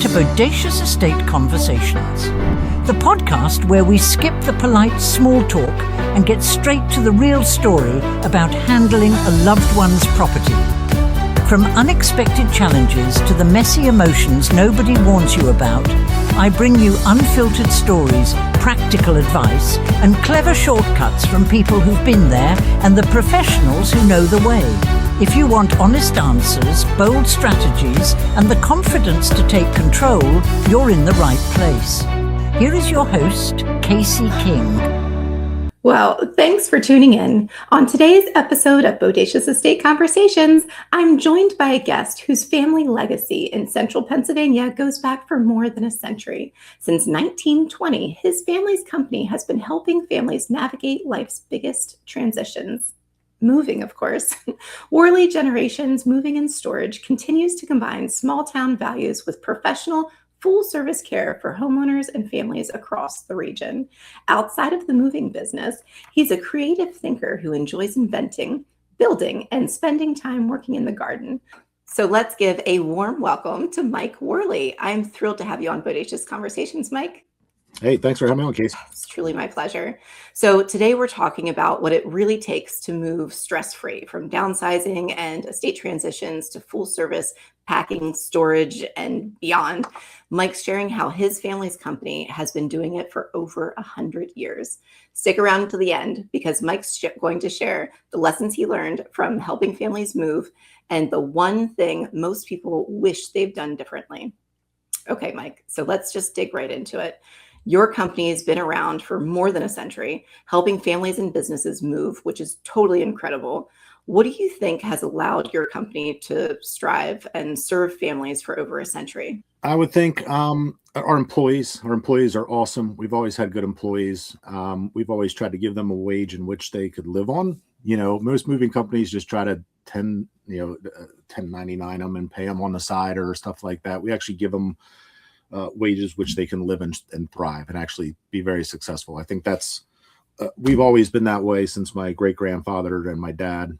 to Bodacious Estate Conversations, the podcast where we skip the polite small talk and get straight to the real story about handling a loved one's property. From unexpected challenges to the messy emotions nobody warns you about, I bring you unfiltered stories, practical advice, and clever shortcuts from people who've been there and the professionals who know the way. If you want honest answers, bold strategies, and the confidence to take control, you're in the right place. Here is your host, Casey King. Well, thanks for tuning in. On today's episode of Bodacious Estate Conversations, I'm joined by a guest whose family legacy in central Pennsylvania goes back for more than a century. Since 1920, his family's company has been helping families navigate life's biggest transitions. Moving, of course. Wherley Generations Moving and Storage continues to combine small town values with professional full-service care for homeowners and families across the region. Outside of the moving business, he's a creative thinker who enjoys inventing, building, and spending time working in the garden. So let's give a warm welcome to Mike Wherley. I'm thrilled to have you on Bodacious Conversations, Mike. Hey, thanks for having me on, Casey. It's truly my pleasure. So today we're talking about what it really takes to move stress-free from downsizing and estate transitions to full service packing, storage, and beyond. Mike's sharing how his family's company has been doing it for over 100 years. Stick around to the end because Mike's going to share the lessons he learned from helping families move and the one thing most people wish they've done differently. Okay, Mike, so let's just dig right into it. Your company has been around for more than a century, helping families and businesses move, which is totally incredible. What do you think has allowed your company to strive and serve families for over a century? I would think our employees are awesome. We've always had good employees. We've always tried to give them a wage in which they could live on. You know, most moving companies just try to 1099 them and pay them on the side or stuff like that. We actually give them wages which they can live and thrive and actually be very successful. I think that's we've always been that way since my great grandfather and my dad.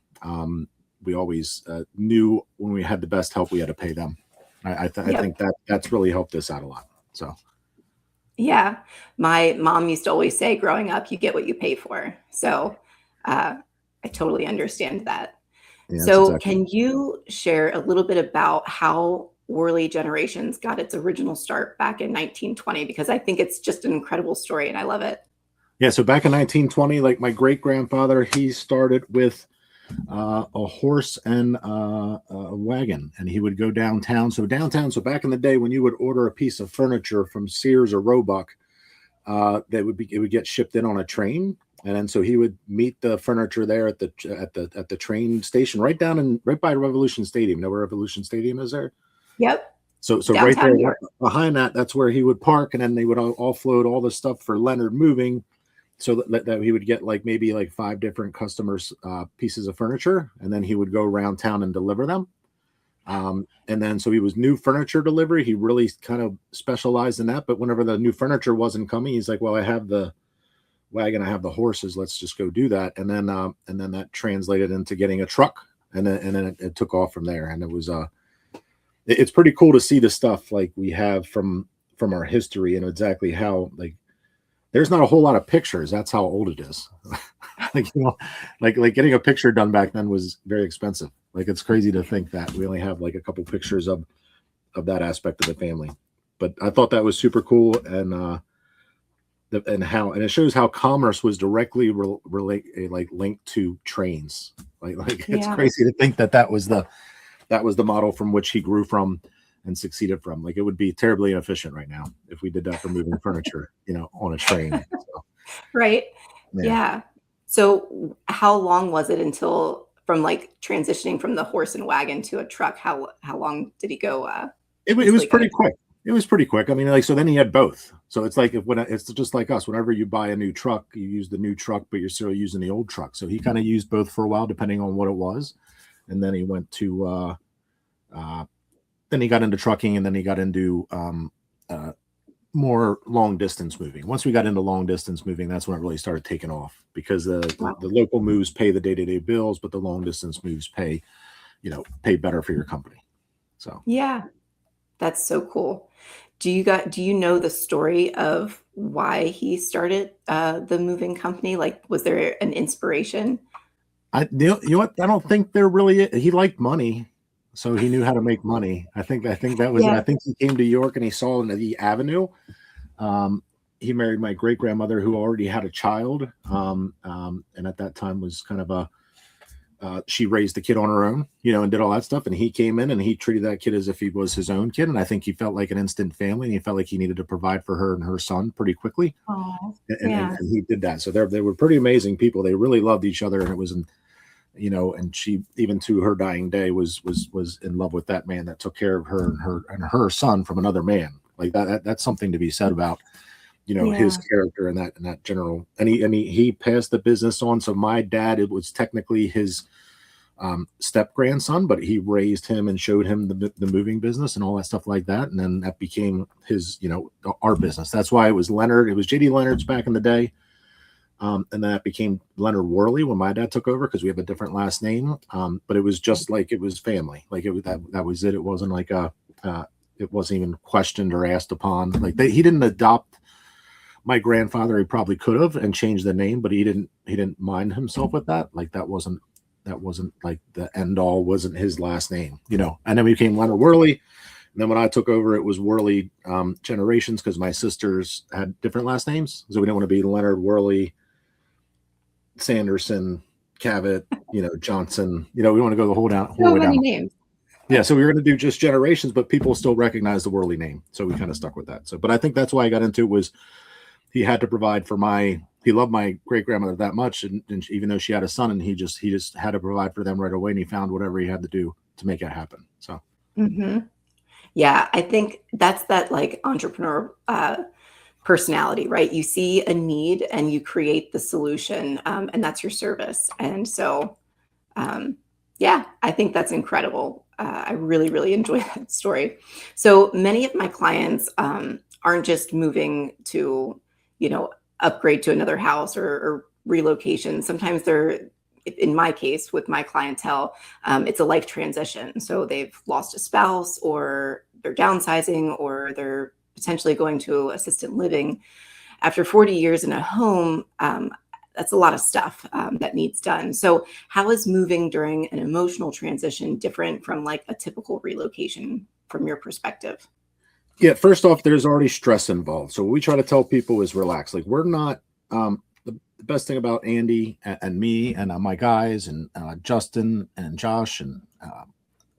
We always knew when we had the best help, we had to pay them. I think that's really helped us out a lot. So, yeah, my mom used to always say, growing up, you get what you pay for. So, I totally understand that. Yeah, so, exactly. Can you share a little bit about how Wherley Generations got its original start back in 1920? Because I think it's just an incredible story and I love it. Yeah. So back in 1920, like my great grandfather, he started with a horse and a wagon, and he would go downtown. So back in the day, when you would order a piece of furniture from Sears or Roebuck, it would get shipped in on a train. And then so he would meet the furniture there at the train station right by Revolution Stadium. You know where Revolution Stadium is there? Yep. So Downtown right there New York. behind that's where he would park, and then they would offload all the stuff for Leonard Moving, so that he would get maybe 5 different customers pieces of furniture, and then he would go around town and deliver them. And then so he was new furniture delivery. He really kind of specialized in that. But whenever the new furniture wasn't coming, he's like, "Well, I have the wagon, I have the horses. Let's just go do that." And then that translated into getting a truck, and then it took off from there. And it was it's pretty cool to see the stuff like we have from our history and exactly how there's not a whole lot of pictures. That's how old it is. like getting a picture done back then was very expensive. Like it's crazy to think that we only have a couple pictures of that aspect of the family. But I thought that was super cool, and it shows how commerce was directly linked to trains. It's crazy to think that was the model from which he grew from and succeeded from. It would be terribly inefficient right now if we did that for moving furniture, on a train. So, right. Yeah. So how long was it until from transitioning from the horse and wagon to a truck? How long did he go? It was pretty quick. It was pretty quick. I mean, so then he had both. So it's it's just like us. Whenever you buy a new truck, you use the new truck, but you're still using the old truck. So he kind of used both for a while, depending on what it was. And then he went to, then he got into trucking, and then he got into more long distance moving. Once we got into long distance moving, that's when it really started taking off, because the local moves pay the day-to-day bills, but the long distance moves pay better for your company. So yeah, That's so cool. Do you know the story of why he started the moving company? Like, was there an inspiration? You know what? I don't think there really he liked money, so he knew how to make money. I think that was it. I Yeah. think he came to York and he saw the avenue. Um, he married my great grandmother who already had a child, and at that time was kind of a she raised the kid on her own, and did all that stuff. And he came in and he treated that kid as if he was his own kid. And I think he felt like an instant family, and he felt like he needed to provide for her and her son pretty quickly. Oh, And yeah. he did that. So they were pretty amazing people. They really loved each other, and it was, and she, even to her dying day, was in love with that man that took care of her and her son from another man. Like that's something to be said about, his Yeah. character and that general. And he passed the business on. So my dad, it was technically his step grandson, but he raised him and showed him the moving business and all that stuff like that. And then that became his, our business. That's why it was Leonard. It was JD Leonard's back in the day. And then that became Leonard Wherley when my dad took over, because we have a different last name. But it was just like, it was family. Like it was that was it. It wasn't like it wasn't even questioned or asked upon. Like he didn't adopt my grandfather. He probably could have and changed the name, but he didn't mind himself with that. Like that wasn't like the end all, wasn't his last name, and then we became Leonard Wherley. And then when I took over, it was Wherley Generations, because my sisters had different last names. So we didn't want to be Leonard Wherley, Sanderson, Cavett, Johnson, we want to go the whole So way many down. names. Yeah. So we were going to do just Generations, but people still recognize the Wherley name. So we kind of stuck with that. So, but I think that's why I got into it, was he had to provide for he loved my great grandmother that much. And even though she had a son, and he just had to provide for them right away. And he found whatever he had to do to make it happen. So. Hmm. Yeah, I think that's that like entrepreneur personality, right? You see a need and you create the solution, and that's your service. And so, yeah, I think that's incredible. I really, really enjoy that story. So many of my clients aren't just moving to, upgrade to another house or relocation. Sometimes they're, in my case, with my clientele, it's a life transition. So they've lost a spouse, or they're downsizing, or they're potentially going to assisted living. After 40 years in a home, that's a lot of stuff that needs done. So how is moving during an emotional transition different from like a typical relocation from your perspective? Yeah, first off, there's already stress involved. So what we try to tell people is relax. Like we're not the best thing about Andy and me and my guys and Justin and Josh and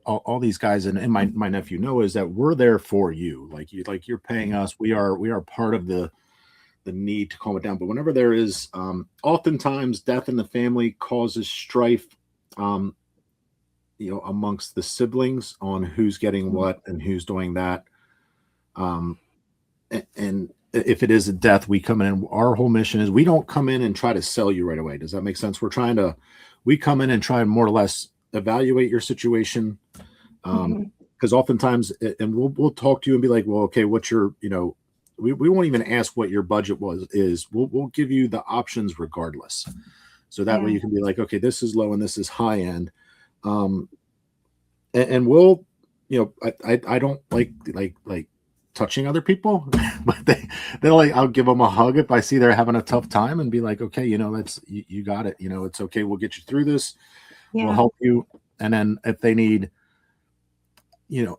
all these guys and my nephew Noah, is that we're there for you. Like you're paying us. We are part of the need to calm it down. But whenever there is oftentimes death in the family causes strife, amongst the siblings on who's getting what and who's doing that. And if it is a death, we come in. Our whole mission is we don't come in and try to sell you right away. Does that make sense? We come in and try and more or less evaluate your situation. Because oftentimes, and we'll talk to you and be like, well, okay, what's your, we won't even ask what your budget is. We'll give you the options regardless. So that way you can be like, okay, this is low and this is high end. And we'll, I don't like touching other people, but they're like, I'll give them a hug if I see they're having a tough time and be like, okay, you got it. It's okay. We'll get you through this. We'll help you. And then if they need,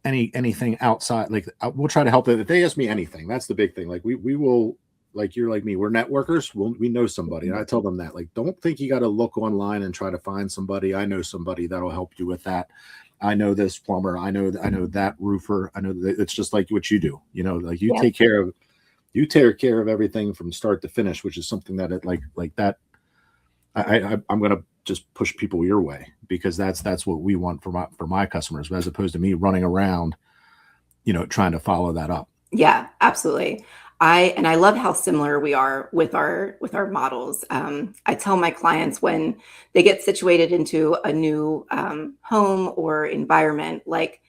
anything outside, like we'll try to help them. If they ask me anything, that's the big thing. Like we will, like you're like me, we're networkers. We know somebody. And I tell them that, like, don't think you got to look online and try to find somebody. I know somebody that'll help you with that. I know this plumber. I know that roofer. I know that. It's just like what you do, like you take care of everything from start to finish, which is something that like that. I'm going to just push people your way, because that's what we want for my customers, as opposed to me running around, trying to follow that up. Yeah, absolutely. I love how similar we are with our models. I tell my clients when they get situated into a new home or environment, like,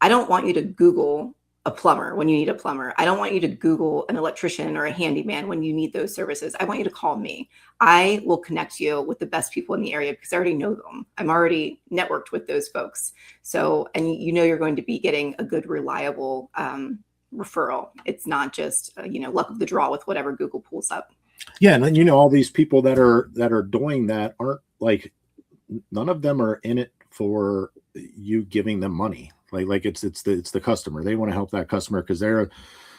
I don't want you to Google a a plumber when you need a plumber. I don't want you to Google an electrician or a handyman when you need those services. I want you to call me. I will connect you with the best people in the area because I already know them. I'm already networked with those folks. So, and you know, you're going to be getting a good, reliable referral. It's not just, luck of the draw with whatever Google pulls up. Yeah. And then, all these people that are doing that aren't like, none of them are in it for you giving them money. Like it's the customer. They want to help that customer because they're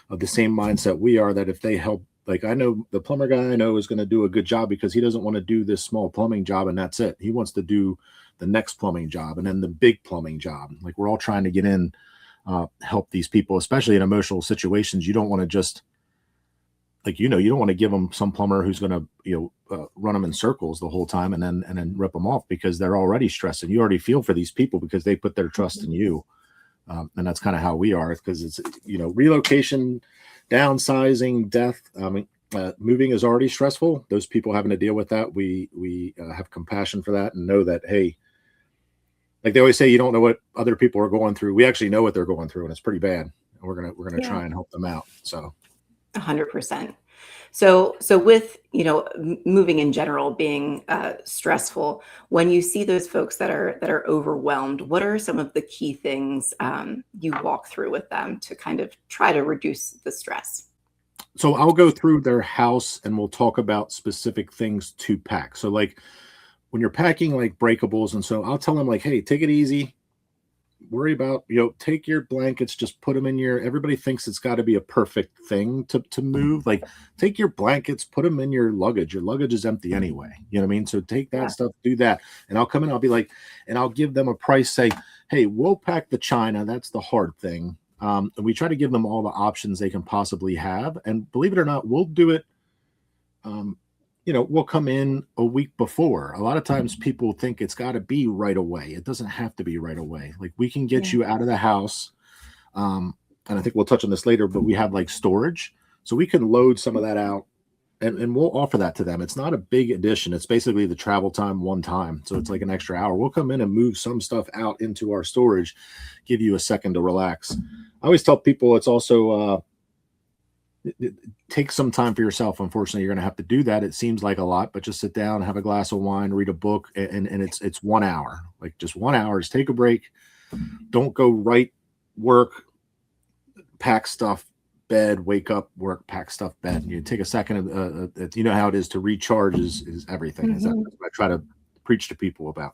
of the same mindset we are, that if they help, like I know the plumber guy I know is going to do a good job because he doesn't want to do this small plumbing job and that's it. He wants to do the next plumbing job and then the big plumbing job. Like we're all trying to get in, help these people, especially in emotional situations. You don't want to just you don't want to give them some plumber who's going to, run them in circles the whole time and then rip them off because they're already stressed. And you already feel for these people because they put their trust in you. And that's kind of how we are, because it's, relocation, downsizing, death. Moving is already stressful. Those people having to deal with that. We have compassion for that and know that, hey, like they always say, you don't know what other people are going through. We actually know what they're going through and it's pretty bad. And we're going to try and help them out. So 100%. So with, moving in general being stressful, when you see those folks that are overwhelmed, what are some of the key things you walk through with them to kind of try to reduce the stress? So I'll go through their house and we'll talk about specific things to pack. So like when you're packing like breakables, and so I'll tell them like, hey, take it easy. Worry about, take your blankets, just put them in everybody thinks it's got to be a perfect thing to move. Like take your blankets, put them in your luggage. Your luggage is empty anyway. You know what I mean? So take that stuff, do that. And I'll come in, I'll be like, and I'll give them a price, say, hey, we'll pack the china. That's the hard thing. And we try to give them all the options they can possibly have. And believe it or not, we'll do it. We'll come in a week before. A lot of times people think it's got to be right away. It doesn't have to be right away. Like we can get you out of the house. And I think we'll touch on this later, but we have like storage. So we can load some of that out and we'll offer that to them. It's not a big addition. It's basically the travel time one time. So it's like an extra hour. We'll come in and move some stuff out into our storage, give you a second to relax. I always tell people it's also, take some time for yourself. Unfortunately, you're going to have to do that. It seems like a lot, but just sit down, have a glass of wine, read a book, and it's 1 hour. Like just 1 hour. Just take a break. Don't go right work, pack stuff, bed, wake up, work, pack stuff, bed. You take a second. You know how it is to recharge is everything. Mm-hmm. That's what I try to preach to people about.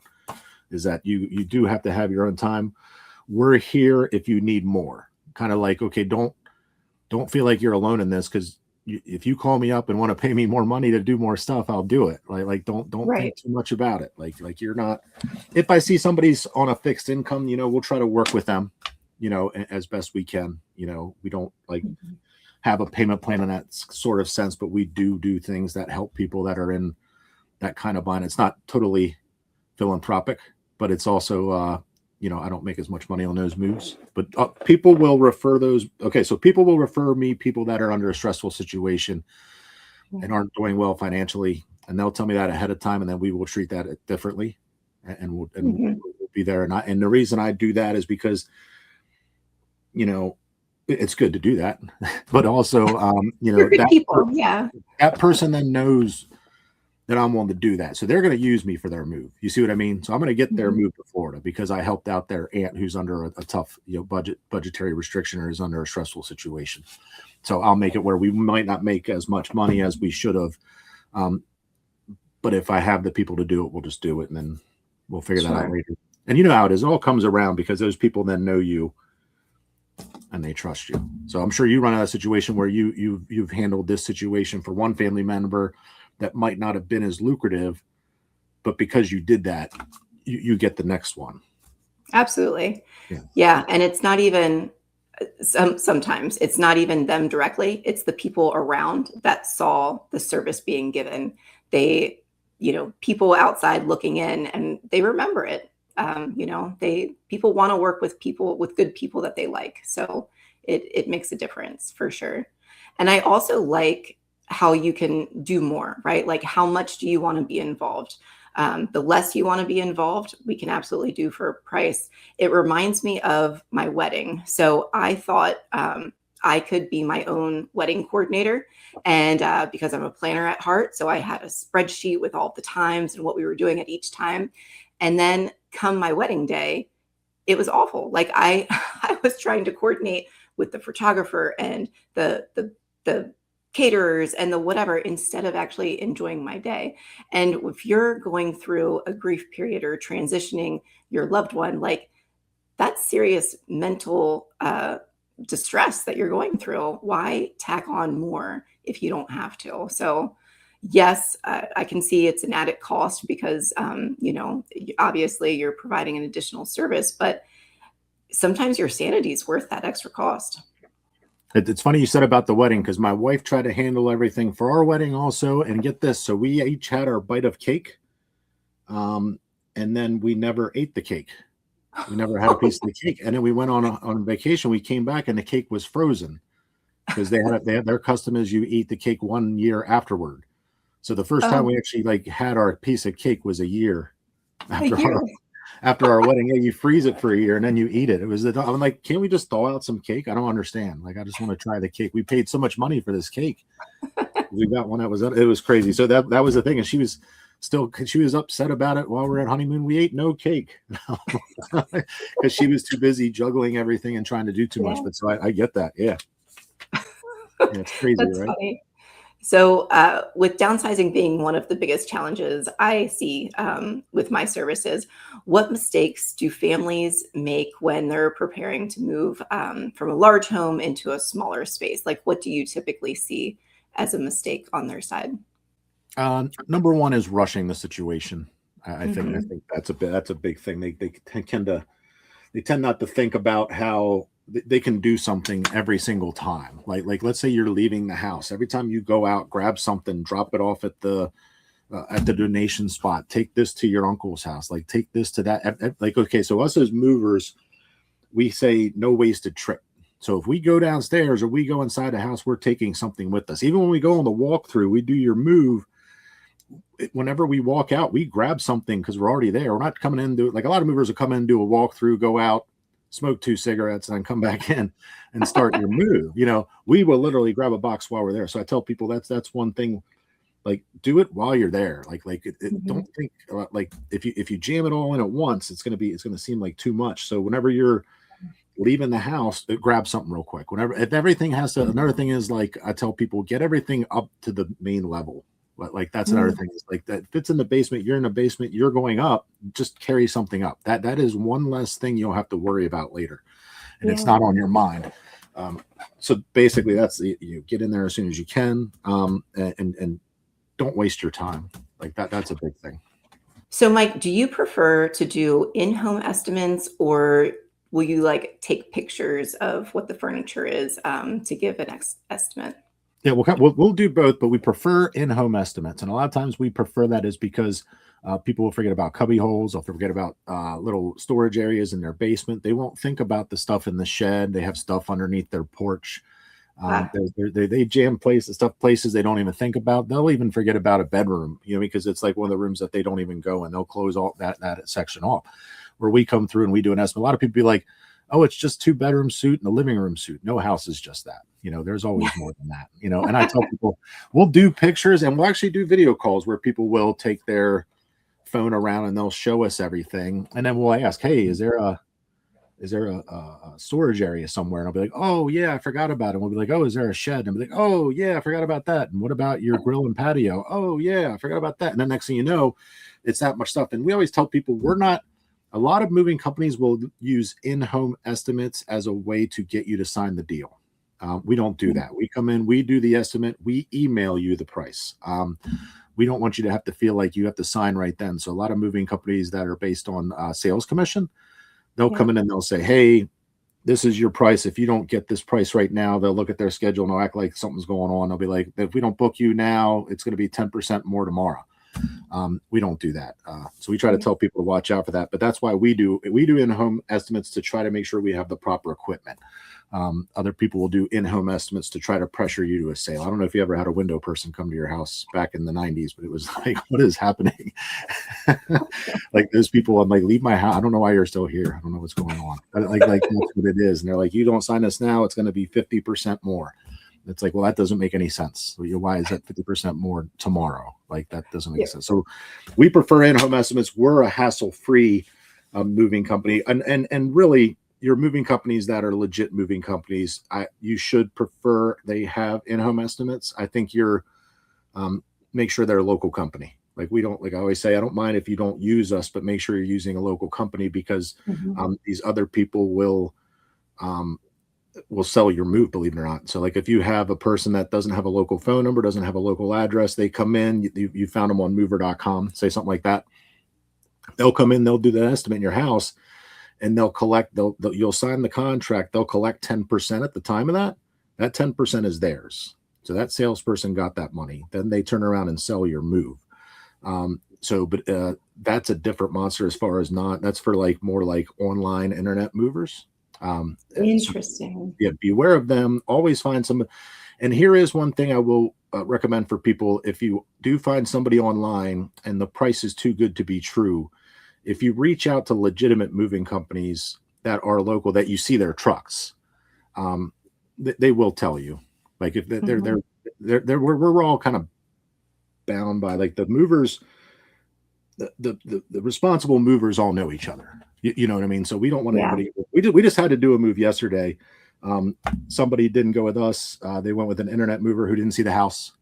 Is that you do have to have your own time. We're here if you need more. Kind of like, okay, don't feel like you're alone in this, because if you call me up and want to pay me more money to do more stuff, I'll do it. Like don't think too much about it. Like you're not. If I see somebody's on a fixed income, we'll try to work with them, as best we can. We don't have a payment plan in that sort of sense, but we do things that help people that are in that kind of bind. It's not totally philanthropic, but it's also I don't make as much money on those moves, but people will refer those. Okay. So people will refer me people that are under a stressful situation and aren't doing well financially. And they'll tell me that ahead of time. And then we will treat that differently and we'll be there. And the reason I do that is because, it's good to do that, but also, that person then knows that I'm willing to do that. So they're going to use me for their move. You see what I mean? So I'm going to get their move to Florida because I helped out their aunt who's under a tough, budgetary restriction or is under a stressful situation. So I'll make it where we might not make as much money as we should have. But if I have the people to do it, we'll just do it. And then we'll figure that out later. And you know how it is. It all comes around because those people then know you and they trust you. So I'm sure you run out of a situation where you've handled this situation for one family member that might not have been as lucrative, but because you did that, you get the next one. Absolutely. Yeah. And it's not even, sometimes it's not even them directly. It's the people around that saw the service being given. They, people outside looking in and they remember it. People want to work with good people that they like. So it makes a difference for sure. And I also like how you can do more, right? Like how much do you want to be involved? The less you want to be involved, we can absolutely do for a price. It reminds me of my wedding. So I thought I could be my own wedding coordinator. And because I'm a planner at heart, so I had a spreadsheet with all the times and what we were doing at each time. And then come my wedding day, it was awful. Like I was trying to coordinate with the photographer and the caterers and the whatever, instead of actually enjoying my day. And if you're going through a grief period or transitioning your loved one, like that's serious mental distress that you're going through. Why tack on more if you don't have to? So yes, I can see it's an added cost because, obviously you're providing an additional service, but sometimes your sanity is worth that extra cost. It's funny you said about the wedding, because my wife tried to handle everything for our wedding also. And get this, so we each had our bite of cake, and then we never ate the cake. We never had a piece of the cake. And then we went on vacation. We came back and the cake was frozen, because they had their custom is you eat the cake 1 year afterward. So the first time we actually had our piece of cake was a year after our wedding. Yeah, you freeze it for a year and then you eat it. I'm like, can't we just thaw out some cake? I don't understand. Like, I just want to try the cake. We paid so much money for this cake. We got one it was crazy. So that was the thing. And she was upset about it while we're at honeymoon. We ate no cake because she was too busy juggling everything and trying to do too much. But so I get that. Yeah. It's crazy, That's right? funny. So with downsizing being one of the biggest challenges I see with my services, what mistakes do families make when they're preparing to move from a large home into a smaller space? Like, what do you typically see as a mistake on their side? Number one is rushing the situation. I think that's a big thing. They tend not to think about how they can do something every single time. Like let's say you're leaving the house. Every time you go out, grab something, drop it off at the donation spot. Take this to your uncle's house. Like, take this to that. Okay, so us as movers, we say no wasted trip. So if we go downstairs or we go inside the house, we're taking something with us. Even when we go on the walkthrough, we do your move. Whenever we walk out, we grab something because we're already there. We're not coming in like a lot of movers will come in, do a walkthrough, go out, smoke 2 cigarettes, and then come back in and start your move. We will literally grab a box while we're there. So I tell people that's one thing. Like, do it while you're there. Don't think like if you jam it all in at once, it's going to seem like too much. So whenever you're leaving the house, grab something real quick. If everything has to. Another thing is, like, I tell people, get everything up to the main level. Like, that's another thing. Is like that fits in the basement. You're in the basement. You're going up. Just carry something up. That is one less thing you'll have to worry about later, and it's not on your mind. So basically, that's you get in there as soon as you can, and don't waste your time. Like that's a big thing. So, Mike, do you prefer to do in-home estimates, or will you take pictures of what the furniture is to give an estimate? Yeah, we'll do both, but we prefer in-home estimates. And a lot of times we prefer that is because people will forget about cubby holes. They'll forget about little storage areas in their basement. They won't think about the stuff in the shed. They have stuff underneath their porch. They jam places they don't even think about. They'll even forget about a bedroom, because it's like one of the rooms that they don't even go in. They'll close all that section off. Where we come through and we do an estimate, a lot of people be like, oh, it's just 2-bedroom suite and a living room suite. No house is just that. There's always more than that. And I tell people, we'll do pictures and we'll actually do video calls where people will take their phone around and they'll show us everything. And then we'll ask, hey, is there a storage area somewhere? And I'll be like, oh yeah, I forgot about it. And we'll be like, oh, is there a shed? And I'll be like, oh yeah, I forgot about that. And what about your grill and patio? Oh yeah, I forgot about that. And then next thing you know, it's that much stuff. And we always tell people a lot of moving companies will use in-home estimates as a way to get you to sign the deal. We don't do that. We come in, we do the estimate, we email you the price. We don't want you to have to feel like you have to sign right then. So a lot of moving companies that are based on sales commission, they'll come in and they'll say, hey, this is your price. If you don't get this price right now, they'll look at their schedule and they'll act like something's going on. They'll be like, if we don't book you now, it's going to be 10% more tomorrow. We don't do that. So we try to tell people to watch out for that. But that's why we do in-home estimates, to try to make sure we have the proper equipment. Other people will do in-home estimates to try to pressure you to a sale. I don't know if you ever had a window person come to your house back in the 90s, but it was like, what is happening? Like those people, I'm like, leave my house. I don't know why you're still here. I don't know what's going on. But like that's what it is. And they're like, you don't sign this now, it's going to be 50% more. It's like, well, that doesn't make any sense. So why is that 50% more tomorrow? Like that doesn't make sense. So we prefer in-home estimates. We're a hassle-free moving company, and really, your moving companies that are legit moving companies, you should prefer they have in-home estimates. I think you're make sure they're a local company. Like we don't, like I always say, I don't mind if you don't use us, but make sure you're using a local company because these other people will sell your move, believe it or not. So like if you have a person that doesn't have a local phone number, doesn't have a local address, they come in, you found them on mover.com, say something like that. They'll come in, they'll do the estimate in your house, and they'll collect, you'll sign the contract, they'll collect 10% at the time of that. That 10% is theirs. So that salesperson got that money. Then they turn around and sell your move. But that's a different monster as far as that's for like more like online internet movers. Interesting. So, yeah, beware of them. Always find some. And here is one thing I will recommend for people. If you do find somebody online and the price is too good to be true, if you reach out to legitimate moving companies that are local, that you see their trucks, they will tell you. Like if we're all kind of bound by like the movers, the responsible movers all know each other. You know what I mean? So we don't want anybody. We just had to do a move yesterday. Somebody didn't go with us. They went with an internet mover who didn't see the house.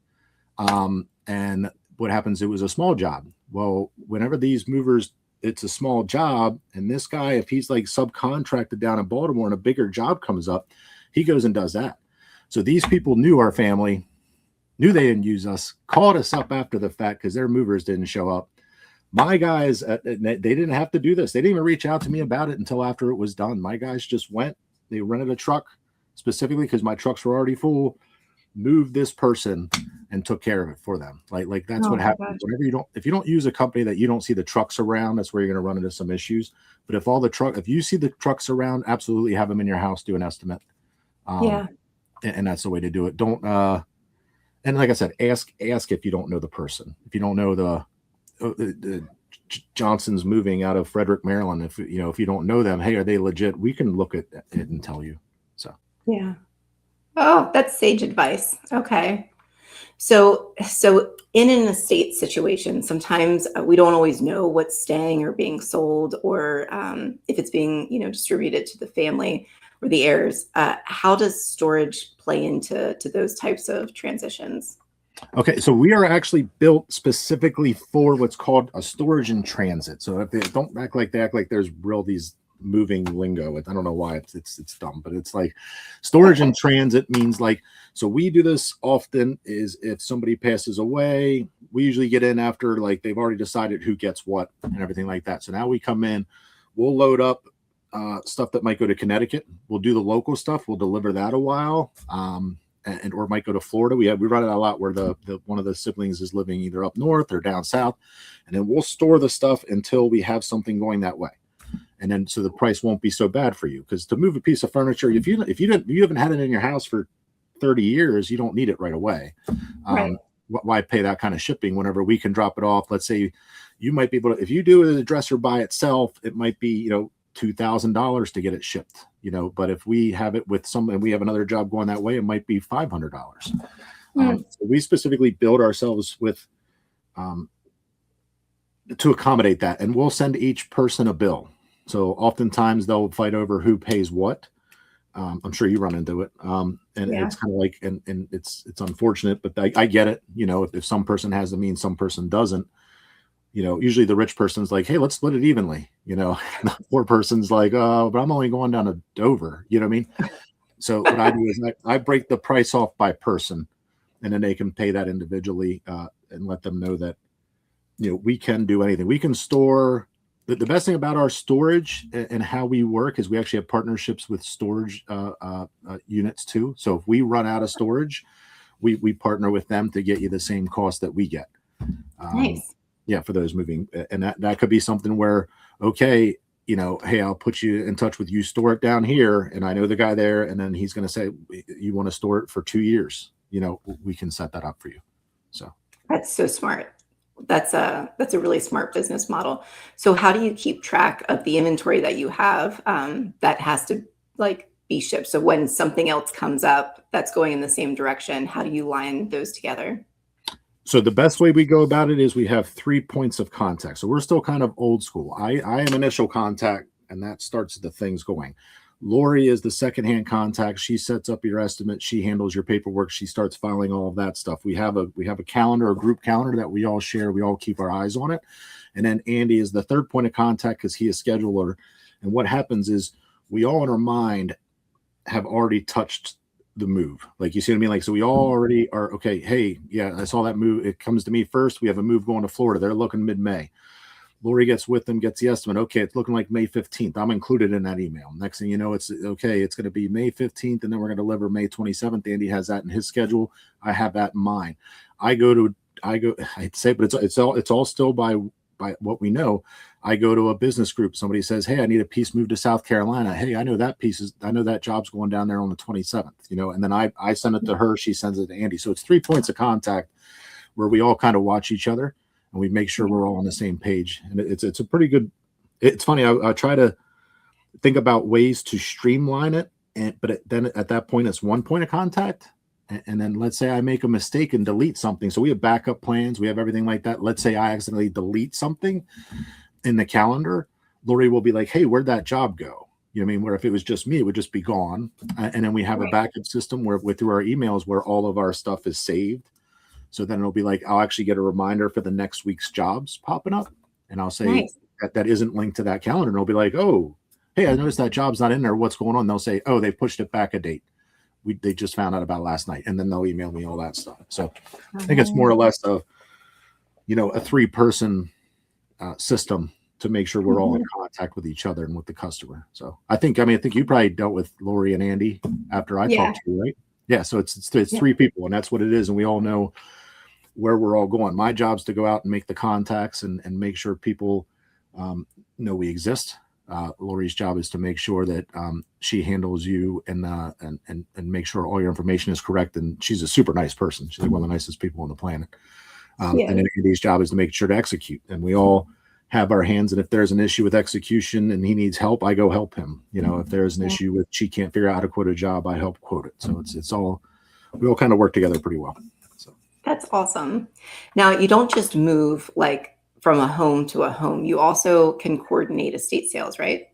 And what happens? It was a small job. Well, whenever these movers, it's a small job, and this guy, if he's like subcontracted down in Baltimore and a bigger job comes up, he goes and does that. So these people knew our family, knew they didn't use us, called us up after the fact because their movers didn't show up. My guys, they didn't have to do this. They didn't even reach out to me about it until after it was done. My guys just went, they rented a truck specifically because my trucks were already full, moved this person and took care of it for them. Like that's what happens whenever if you don't use a company that you don't see the trucks around, that's where you're going to run into some issues. But if you see the trucks around, absolutely have them in your house, do an estimate. And that's the way to do it. Don't, and like I said, ask if you don't know the person. If you don't know the Johnson's moving out of Frederick, Maryland, if you don't know them, hey, are they legit? We can look at it and tell you. So yeah. Oh, that's sage advice. Okay. So in an estate situation, sometimes we don't always know what's staying or being sold, or if it's being, distributed to the family or the heirs. How does storage play into those types of transitions? Okay, so we are actually built specifically for what's called a storage in transit. So if they don't act like there's these moving lingo. I don't know why it's dumb, but it's like storage in transit means like, so we do this often is if somebody passes away, we usually get in after like they've already decided who gets what and everything like that. So now we come in, we'll load up stuff that might go to Connecticut. We'll do the local stuff. We'll deliver that a while. Or might go to Florida. We run it a lot where the one of the siblings is living either up north or down south, and then we'll store the stuff until we have something going that way, and then so the price won't be so bad for you. Because to move a piece of furniture, if you haven't had it in your house for 30 years, you don't need it right away. Right. Why pay that kind of shipping whenever we can drop it off? Let's say you might be able to, if you do the dresser by itself, it might be $2,000 to get it shipped, but if we have it with and we have another job going that way, it might be $500. So we specifically build ourselves with to accommodate that, and we'll send each person a bill. So oftentimes they'll fight over who pays what. I'm sure you run into it. It's kind of like, and it's unfortunate, but I get it. If some person has the means, some person doesn't. Usually the rich person's like, hey, let's split it evenly. The poor person's like, oh, but I'm only going down to Dover. You know what I mean? So what I do is I break the price off by person, and then they can pay that individually and let them know that, we can do anything. We can store. The best thing about our storage and how we work is we actually have partnerships with storage units too. So if we run out of storage, we partner with them to get you the same cost that we get. Nice. Yeah, for those moving, and that could be something where, okay, hey, I'll put you in touch with you, store it down here. And I know the guy there. And then he's going to say, you want to store it for 2 years, we can set that up for you. So that's so smart. That's a really smart business model. So how do you keep track of the inventory that you have that has to be shipped? So when something else comes up that's going in the same direction, how do you line those together? So the best way we go about it is we have 3 points of contact. So we're still kind of old school. I am initial contact, and that starts the things going. Lori is the secondhand contact. She sets up your estimate. She handles your paperwork. She starts filing all of that stuff. We have a calendar, a group calendar that we all share. We all keep our eyes on it. And then Andy is the third point of contact because he is scheduler. And what happens is we all in our mind have already touched the move. You see what I mean? So we all already are, okay, hey, yeah, I saw that move. It comes to me first. We have a move going to Florida. They're looking mid-May. Lori gets with them, gets the estimate. Okay, it's looking like May 15th. I'm included in that email. Next thing you know, it's okay, it's going to be May 15th, and then we're going to deliver May 27th. Andy has that in his schedule. I have that in mind. I'd say, but it's all still by what we know. I go to a business group. Somebody says, hey, I need a piece moved to South Carolina. Hey, I know that job's going down there on the 27th, and then I send it to her. She sends it to Andy. So it's 3 points of contact where we all kind of watch each other and we make sure we're all on the same page. And it's a pretty good, it's funny. I try to think about ways to streamline it. But then at that point, it's 1 point of contact. And then let's say I make a mistake and delete something. So we have backup plans. We have everything like that. Let's say I accidentally delete something in the calendar. Lori will be like, hey, where'd that job go? You know what I mean? Where if it was just me, it would just be gone. And then we have a backup system where through our emails where all of our stuff is saved. So then it'll be like, I'll actually get a reminder for the next week's jobs popping up. And I'll say that isn't linked to that calendar. And it'll be like, oh, hey, I noticed that job's not in there. What's going on? They'll say, oh, they pushed it back a date. They just found out about last night. And then they'll email me all that stuff. So I think it's more or less a 3-person system to make sure we're all in contact with each other and with the customer. So I think you probably dealt with Lori and Andy after I talked to you, right? Yeah. So it's 3 people, and that's what it is. And we all know where we're all going. My job's to go out and make the contacts and make sure people know we exist. Lori's job is to make sure that she handles you and make sure all your information is correct. And she's a super nice person. She's one of the nicest people on the planet. And then Andy's job is to make sure to execute. And we all have our hands. And if there's an issue with execution and he needs help, I go help him. If there's an issue with she can't figure out how to quote a job, I help quote it. So it's all, we all kind of work together pretty well. So that's awesome. Now you don't just move from a home to a home. You also can coordinate estate sales, right?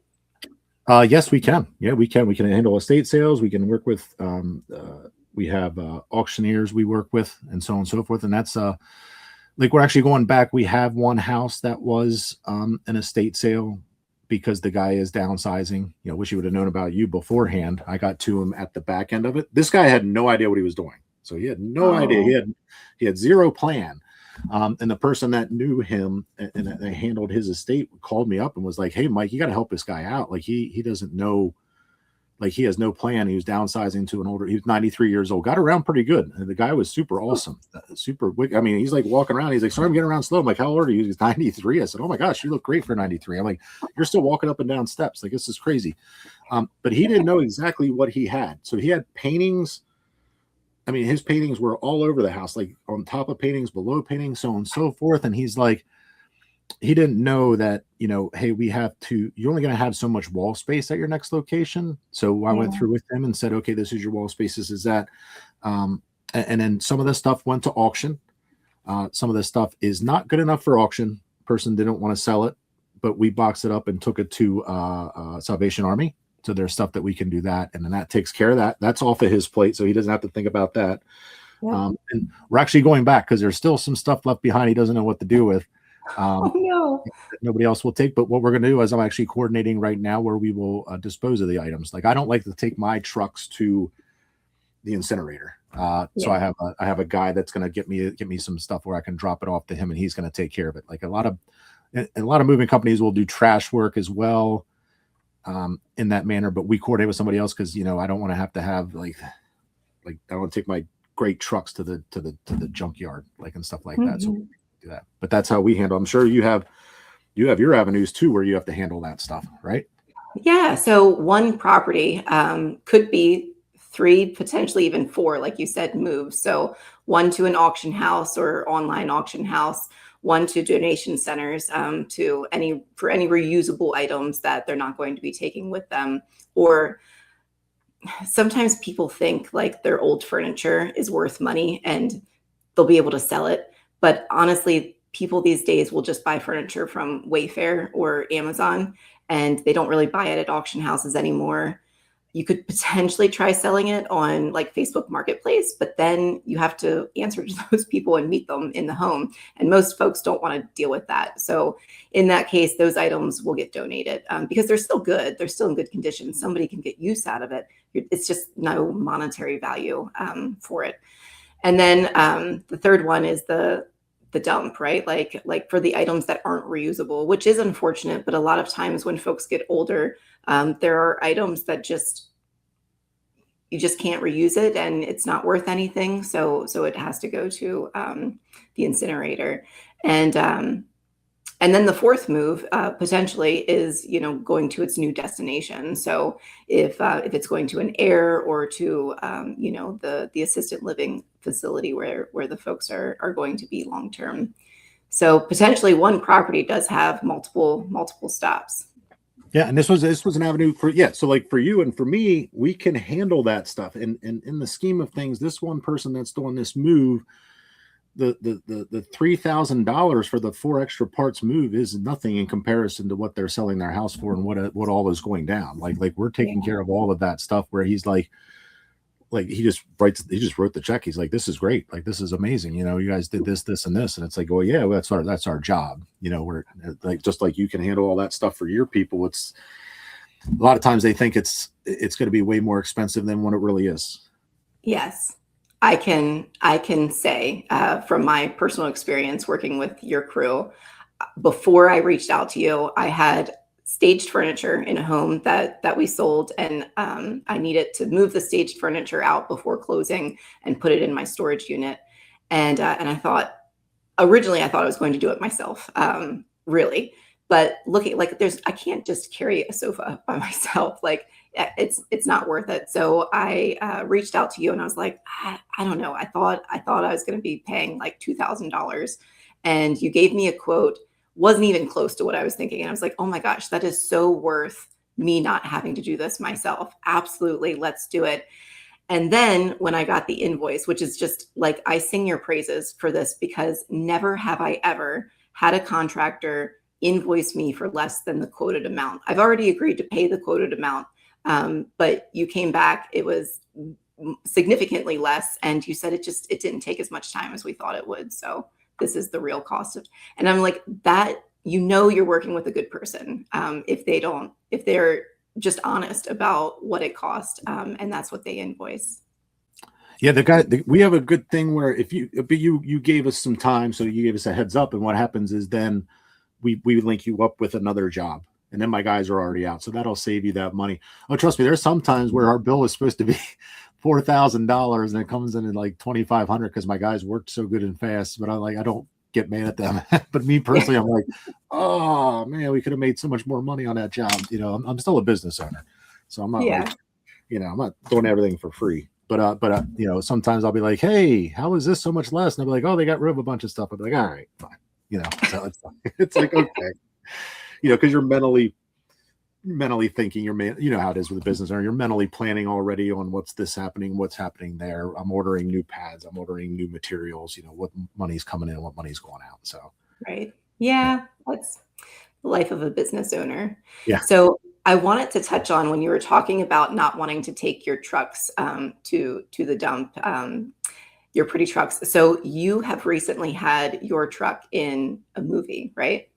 Yes, we can. Yeah, we can. We can handle estate sales. We can work with, we have auctioneers we work with and so on and so forth. And that's we're actually going back. We have one house that was an estate sale because the guy is downsizing. Wish he would have known about you beforehand. I got to him at the back end of it. This guy had no idea what he was doing. So he had no idea. He had zero plan. And the person that knew him and that handled his estate called me up and was like, hey, Mike, you got to help this guy out. He doesn't know, he has no plan. He was downsizing to he was 93 years old, got around pretty good. And the guy was super awesome, super wicked. I mean, he's walking around. He's like, sorry, I'm getting around slow. I'm like, how old are you? He's 93. I said, oh my gosh, you look great for 93. I'm like, you're still walking up and down steps. This is crazy. But he didn't know exactly what he had. So he had paintings. I mean, his paintings were all over the house, on top of paintings, below paintings, so on and so forth. And he's like, he didn't know that, hey, you're only going to have so much wall space at your next location. So I went through with him and said, okay, this is your wall space. This is that. And then some of the stuff went to auction. Some of the stuff is not good enough for auction. Person didn't want to sell it, but we boxed it up and took it to Salvation Army. So there's stuff that we can do that. And then that takes care of that. That's off of his plate. So he doesn't have to think about that. Yeah. And we're actually going back because there's still some stuff left behind. He doesn't know what to do with. Nobody else will take. But what we're going to do is I'm actually coordinating right now where we will dispose of the items. I don't like to take my trucks to the incinerator. So I have a guy that's going to get me some stuff where I can drop it off to him and he's going to take care of it. A lot of moving companies will do trash work as well. In that manner, but we coordinate with somebody else because I don't want to have I don't want to take my great trucks to the junkyard and stuff like that. So we do that. But that's how we handle. I'm sure you have you have your avenues too, where you have to handle that stuff, right? Yeah. So one property could be 3, potentially even 4, like you said, moves. So one to an auction house or online auction house, one to donation centers for any reusable items that they're not going to be taking with them. Or sometimes people think like their old furniture is worth money and they'll be able to sell it. But honestly, people these days will just buy furniture from Wayfair or Amazon, and they don't really buy it at auction houses anymore. You could potentially try selling it on like Facebook Marketplace, but then you have to answer to those people and meet them in the home. And most folks don't want to deal with that. So in that case, those items will get donated because they're still good. They're still in good condition. Somebody can get use out of it. It's just no monetary value for it. And then the third one is the dump, right? Like for the items that aren't reusable, which is unfortunate. But a lot of times when folks get older, there are items that you just can't reuse it, and it's not worth anything. So it has to go to the incinerator. And then the fourth move potentially is, going to its new destination. So if it's going to an heir or to, the assisted living facility where the folks are going to be long term. So potentially one property does have multiple stops. Yeah, and this was an avenue for So like for you and for me, we can handle that stuff. And in the scheme of things, this one person that's doing this move, the $3,000 for the 4 extra parts move is nothing in comparison to what they're selling their house for and what all is going down. Like we're taking care of all of that stuff, where he's like he just wrote the check. He's like, this is great. Like, this is amazing. You guys did this, and this. And it's like, oh yeah, well, that's our job. We're like, just like you can handle all that stuff for your people. It's a lot of times they think it's going to be way more expensive than what it really is. Yes. I can say from my personal experience working with your crew, before I reached out to you, I had staged furniture in a home that we sold, and I needed to move the staged furniture out before closing and put it in my storage unit. And I thought originally I was going to do it myself, really. But looking like I can't just carry a sofa by myself. Like it's not worth it. So I reached out to you and I was like, I don't know. I thought I was going to be paying like $2,000, and you gave me a quote, wasn't even close to what I was thinking. And I was like, oh my gosh, that is so worth me not having to do this myself. Absolutely. Let's do it. And then when I got the invoice, which is just like, I sing your praises for this, because never have I ever had a contractor invoice me for less than the quoted amount. I've already agreed to pay the quoted amount, but you came back, it was significantly less. And you said it didn't take as much time as we thought it would. So this is the real cost of, and I'm like, that, you're working with a good person. If they're just honest about what it cost, and that's what they invoice. Yeah, we have a good thing where if you gave us some time, so you gave us a heads up, and what happens is then we link you up with another job, and then my guys are already out, so that'll save you that money. Oh, trust me, there's some times where our bill is supposed to be $4,000 and it comes in at like $2,500 because my guys worked so good and fast. But I don't get mad at them. But me personally, I'm like, oh man, we could have made so much more money on that job. I'm still a business owner, so I'm not I'm not doing everything for free. But sometimes I'll be like, hey, how is this so much less? And I'll be like, oh, they got rid of a bunch of stuff. I'll be like, all right, fine. So it's like, okay, because you're mentally thinking, how it is with a business owner, you're mentally planning already on what's happening there. I'm ordering new pads, I'm ordering new materials, what money's coming in, what money's going out. So right. Yeah. That's the life of a business owner. Yeah. So I wanted to touch on when you were talking about not wanting to take your trucks to the dump, your pretty trucks. So you have recently had your truck in a movie, right?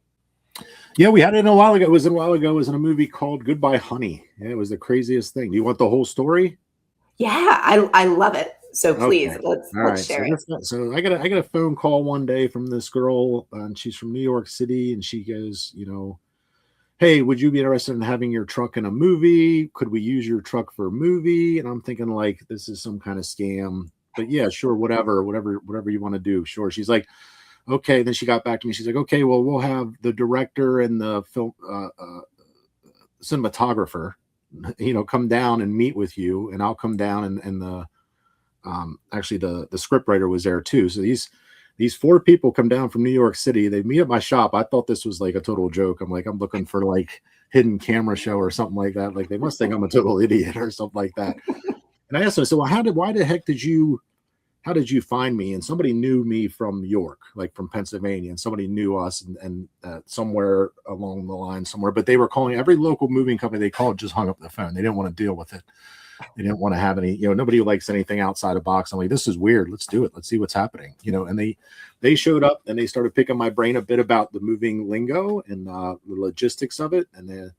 Yeah, we had it a while ago. It was in a movie called Goodbye Honey. And it was the craziest thing. Do you want the whole story? Yeah, I love it. So please, okay. let's share it. So I got a phone call one day from this girl, and she's from New York City, and she goes, hey, would you be interested in having your truck in a movie? Could we use your truck for a movie? And I'm thinking like, this is some kind of scam, but yeah, sure. Whatever you want to do. Sure. She's like, okay. Then she got back to me. She's like, okay, well, we'll have the director and the film cinematographer, come down and meet with you, and I'll come down, and the actually the script writer was there too. So these four people come down from New York City. They meet at my shop. I thought this was like a total joke. I'm like, I'm looking for like hidden camera show or something like that. Like they must think I'm a total idiot or something like that. And I asked them, so why the heck how did you find me? And somebody knew me from York, like from Pennsylvania, and somebody knew us and somewhere along the line somewhere, but they were calling every local moving company they called, just hung up the phone. They didn't want to deal with it. They didn't want to have any, nobody likes anything outside a box. I'm like, this is weird. Let's do it. Let's see what's happening. And they showed up and they started picking my brain a bit about the moving lingo and the logistics of it. And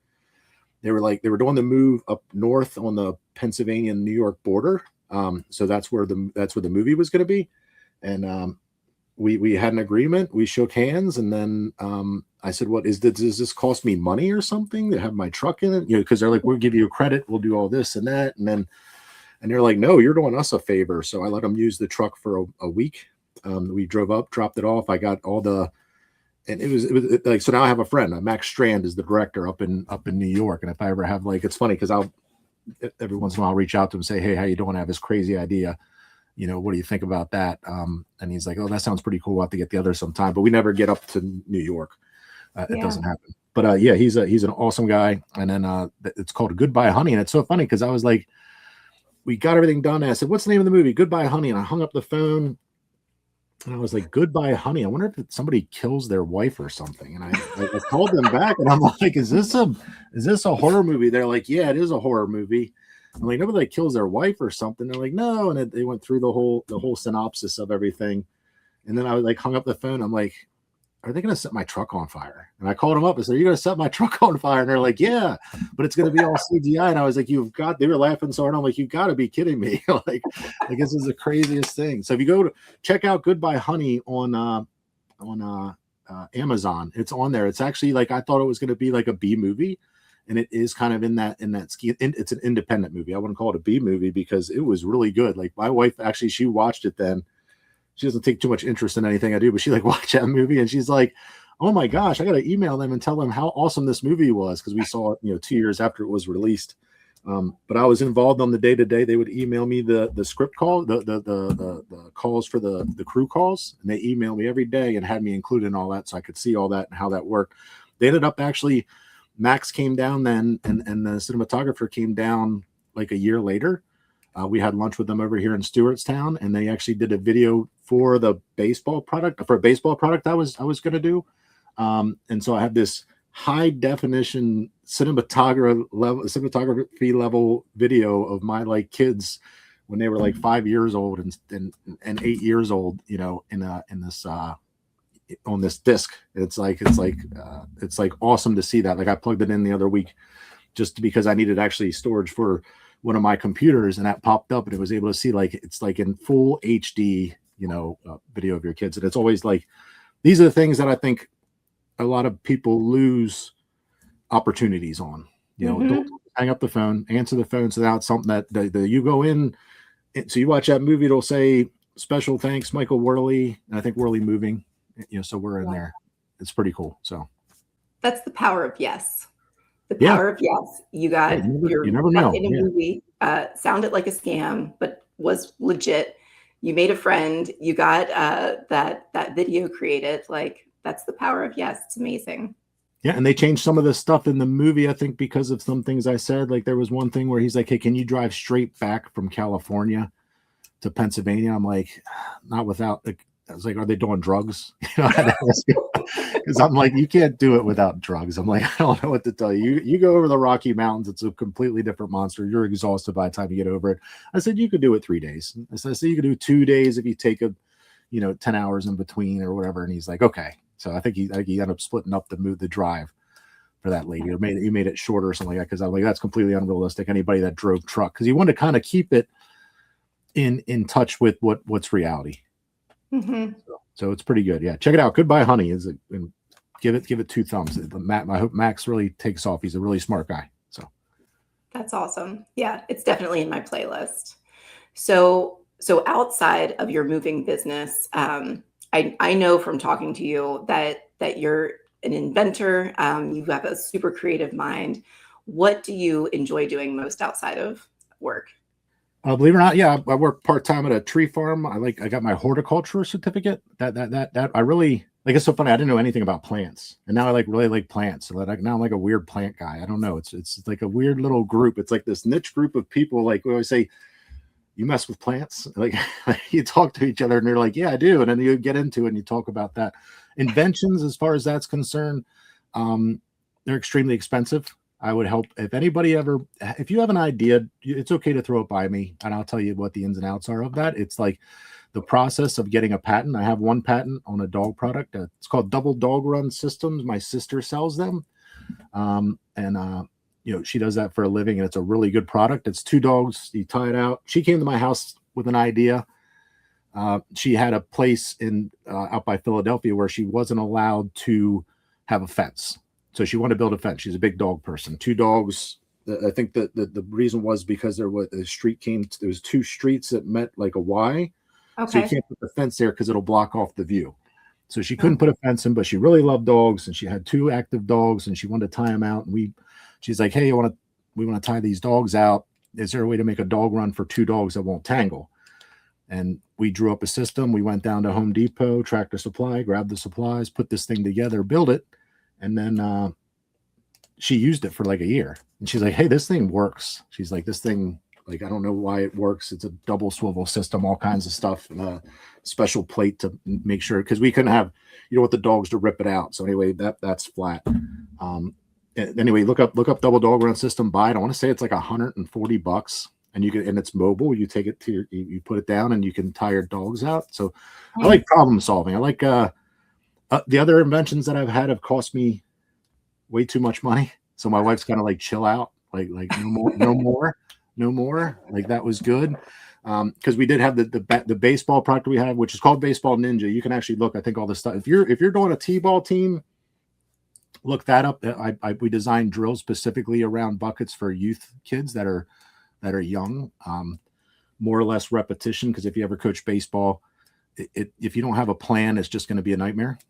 they were doing the move up north on the Pennsylvania and New York border. So that's where the movie was going to be. And we had an agreement. We shook hands, and then I said, does this cost me money or something to have my truck in it? Because they're like, we'll give you a credit, we'll do all this and that. And they're like, no, you're doing us a favor. So I let them use the truck for a week. We drove up, dropped it off. I got all and it was like, so now I have a friend. Max Strand is the director up in New York. And if I ever have, like, it's funny because every once in a while I'll reach out to him and say, hey, how you doing? I have this crazy idea. What do you think about that? And he's like, oh, that sounds pretty cool. We'll have to get together sometime, but we never get up to New York. It doesn't happen. But yeah, he's an awesome guy. And then it's called Goodbye Honey. And it's so funny because I was like, we got everything done. And I said, what's the name of the movie? Goodbye Honey. And I hung up the phone and I was like, Goodbye Honey. I wonder if somebody kills their wife or something. And I called them back and I'm like, is this a horror movie? They're like, yeah, it is a horror movie. I'm like, nobody kills their wife or something. They're like, no. And they went through the whole synopsis of everything. And then I was like, hung up the phone. I'm like, are they going to set my truck on fire? And I called them up and said, are you going to set my truck on fire? And they're like, yeah, but it's going to be all CGI. And I was like, they were laughing so hard. I'm like, you've got to be kidding me. like this is the craziest thing. So if you go to check out Goodbye Honey on Amazon, it's on there. It's actually like, I thought it was going to be like a B movie. And it is kind of in that scheme. It's an independent movie. I wouldn't call it a B movie because it was really good. Like my wife, actually, she watched it then. She doesn't take too much interest in anything I do, but she watched that movie and she's like, oh my gosh, I got to email them and tell them how awesome this movie was. Cause we saw it, 2 years after it was released. But I was involved on the day-to-day. They would email me the script call, the calls for the crew calls. And they emailed me every day and had me included in all that. So I could see all that and how that worked. They ended up actually, Max came down then and the cinematographer came down like a year later. We had lunch with them over here in Stewartstown, and they actually did a video for a baseball product I was going to do. And so I have this high definition cinematography level video of my kids when they were like 5 years old and 8 years old, in this on this disc. It's awesome to see that. Like I plugged it in the other week just because I needed actually storage for one of my computers, and that popped up and it was able to see it's in full HD, video of your kids. And it's always these are the things that I think a lot of people lose opportunities on. Don't hang up the phone, answer the phone. So that's something that you go in. So you watch that movie, it'll say special thanks, Michael Wherley. And I think Wherley Moving, so we're in there. It's pretty cool. So that's the power of yes. The power of yes. You got you never know. In a movie, sounded like a scam, but was legit. You made a friend. You got that video created. That's the power of yes. It's amazing. Yeah, and they changed some of the stuff in the movie, I think, because of some things I said. Like there was one thing where he's like, "Hey, can you drive straight back from California to Pennsylvania?" I'm like, "Not without." I was like, "Are they doing drugs?" Because I'm like, you can't do it without drugs. I'm like, I don't know what to tell you. You go over the Rocky Mountains, it's a completely different monster. You're exhausted by the time you get over it. I said, you could do it 3 days. I said, you could do 2 days if you take 10 hours in between or whatever. And he's like, okay. So I think he ended up splitting up the drive for that lady, or he made it shorter or something like that. Because I'm like, that's completely unrealistic. Anybody that drove truck, because you want to kind of keep it in touch with what's reality. Mm-hmm. So it's pretty good. Yeah, check it out. Goodbye Honey give it 2 thumbs. I hope Max really takes off. He's a really smart guy. So that's awesome. Yeah, it's definitely in my playlist. So outside of your moving business, I know from talking to you that you're an inventor. You have a super creative mind. What do you enjoy doing most outside of work? Believe it or not, yeah, I work part-time at a tree farm. I got my horticulture certificate. That I really like. It's so funny. I didn't know anything about plants, and now I really like plants. So now I'm like a weird plant guy. I don't know. It's like a weird little group. It's like this niche group of people. Like we always say, you mess with plants. Like you talk to each other, and they're like, yeah, I do. And then you get into it and you talk about that. Inventions, as far as that's concerned, they're extremely expensive. I would help if you have an idea, it's okay to throw it by me and I'll tell you what the ins and outs are of that. It's like the process of getting a patent. I have one patent on a dog product. It's called double dog run systems. My sister sells them. She does that for a living and it's a really good product. It's 2 dogs. You tie it out. She came to my house with an idea. She had a place out by Philadelphia where she wasn't allowed to have a fence. So she wanted to build a fence. She's a big dog person. 2 dogs. I think that the reason was because there was 2 streets that met like a Y. Okay. So you can't put the fence there because it'll block off the view. So she couldn't put a fence in, but she really loved dogs and she had 2 active dogs and she wanted to tie them out. And she's like, hey, we want to tie these dogs out. Is there a way to make a dog run for 2 dogs that won't tangle? And we drew up a system. We went down to Home Depot, Tractor Supply, grabbed the supplies, put this thing together, build it. And then she used it for like a year. And she's like, hey, this thing works. She's like, this thing, like, I don't know why it works. It's a double swivel system, all kinds of stuff, and a special plate to make sure, because we couldn't have, with the dogs to rip it out. So anyway, that's flat. Anyway, look up double dog run system, buy it. I want to say it's like $140. And it's mobile. You take it to you put it down and you can tie your dogs out. So I like problem solving. I like, the other inventions that I've had have cost me way too much money. So my wife's kind of like, chill out, like no more. Like that was good. Because we did have the baseball product we have, which is called Baseball Ninja. You can actually look, I think, all this stuff. If you're doing a T-ball team, look that up. We designed drills specifically around buckets for youth kids that are young, more or less repetition. Because if you ever coach baseball, if you don't have a plan, it's just going to be a nightmare.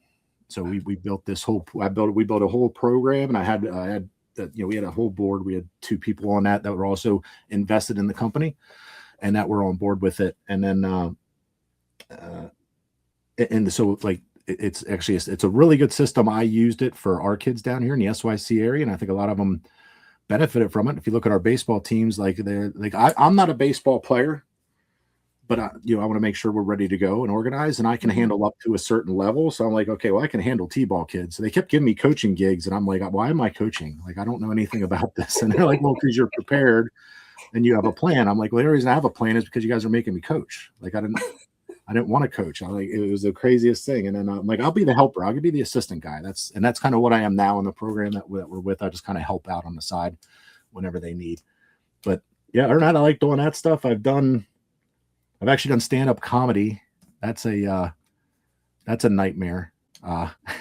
So we built we built a whole program, and we had a whole board. We had 2 people on that were also invested in the company and that were on board with it. And then, so like, it's a really good system. I used it for our kids down here in the SYC area. And I think a lot of them benefited from it. If you look at our baseball teams, like I'm not a baseball player, but I want to make sure we're ready to go and organize, and I can handle up to a certain level. So I'm like, okay, well, I can handle T-ball kids. So they kept giving me coaching gigs, and I'm like, why am I coaching? Like, I don't know anything about this. And they're like, well, because you're prepared and you have a plan. I'm like, well, the reason I have a plan is because you guys are making me coach. Like, I didn't want to coach. It was the craziest thing. And then I'm like, I'll be the helper. I'll be the assistant guy. That's kind of what I am now in the program that we're with. I just kind of help out on the side whenever they need. But yeah, other than that, I like doing that stuff. I've actually done stand-up comedy. That's a nightmare.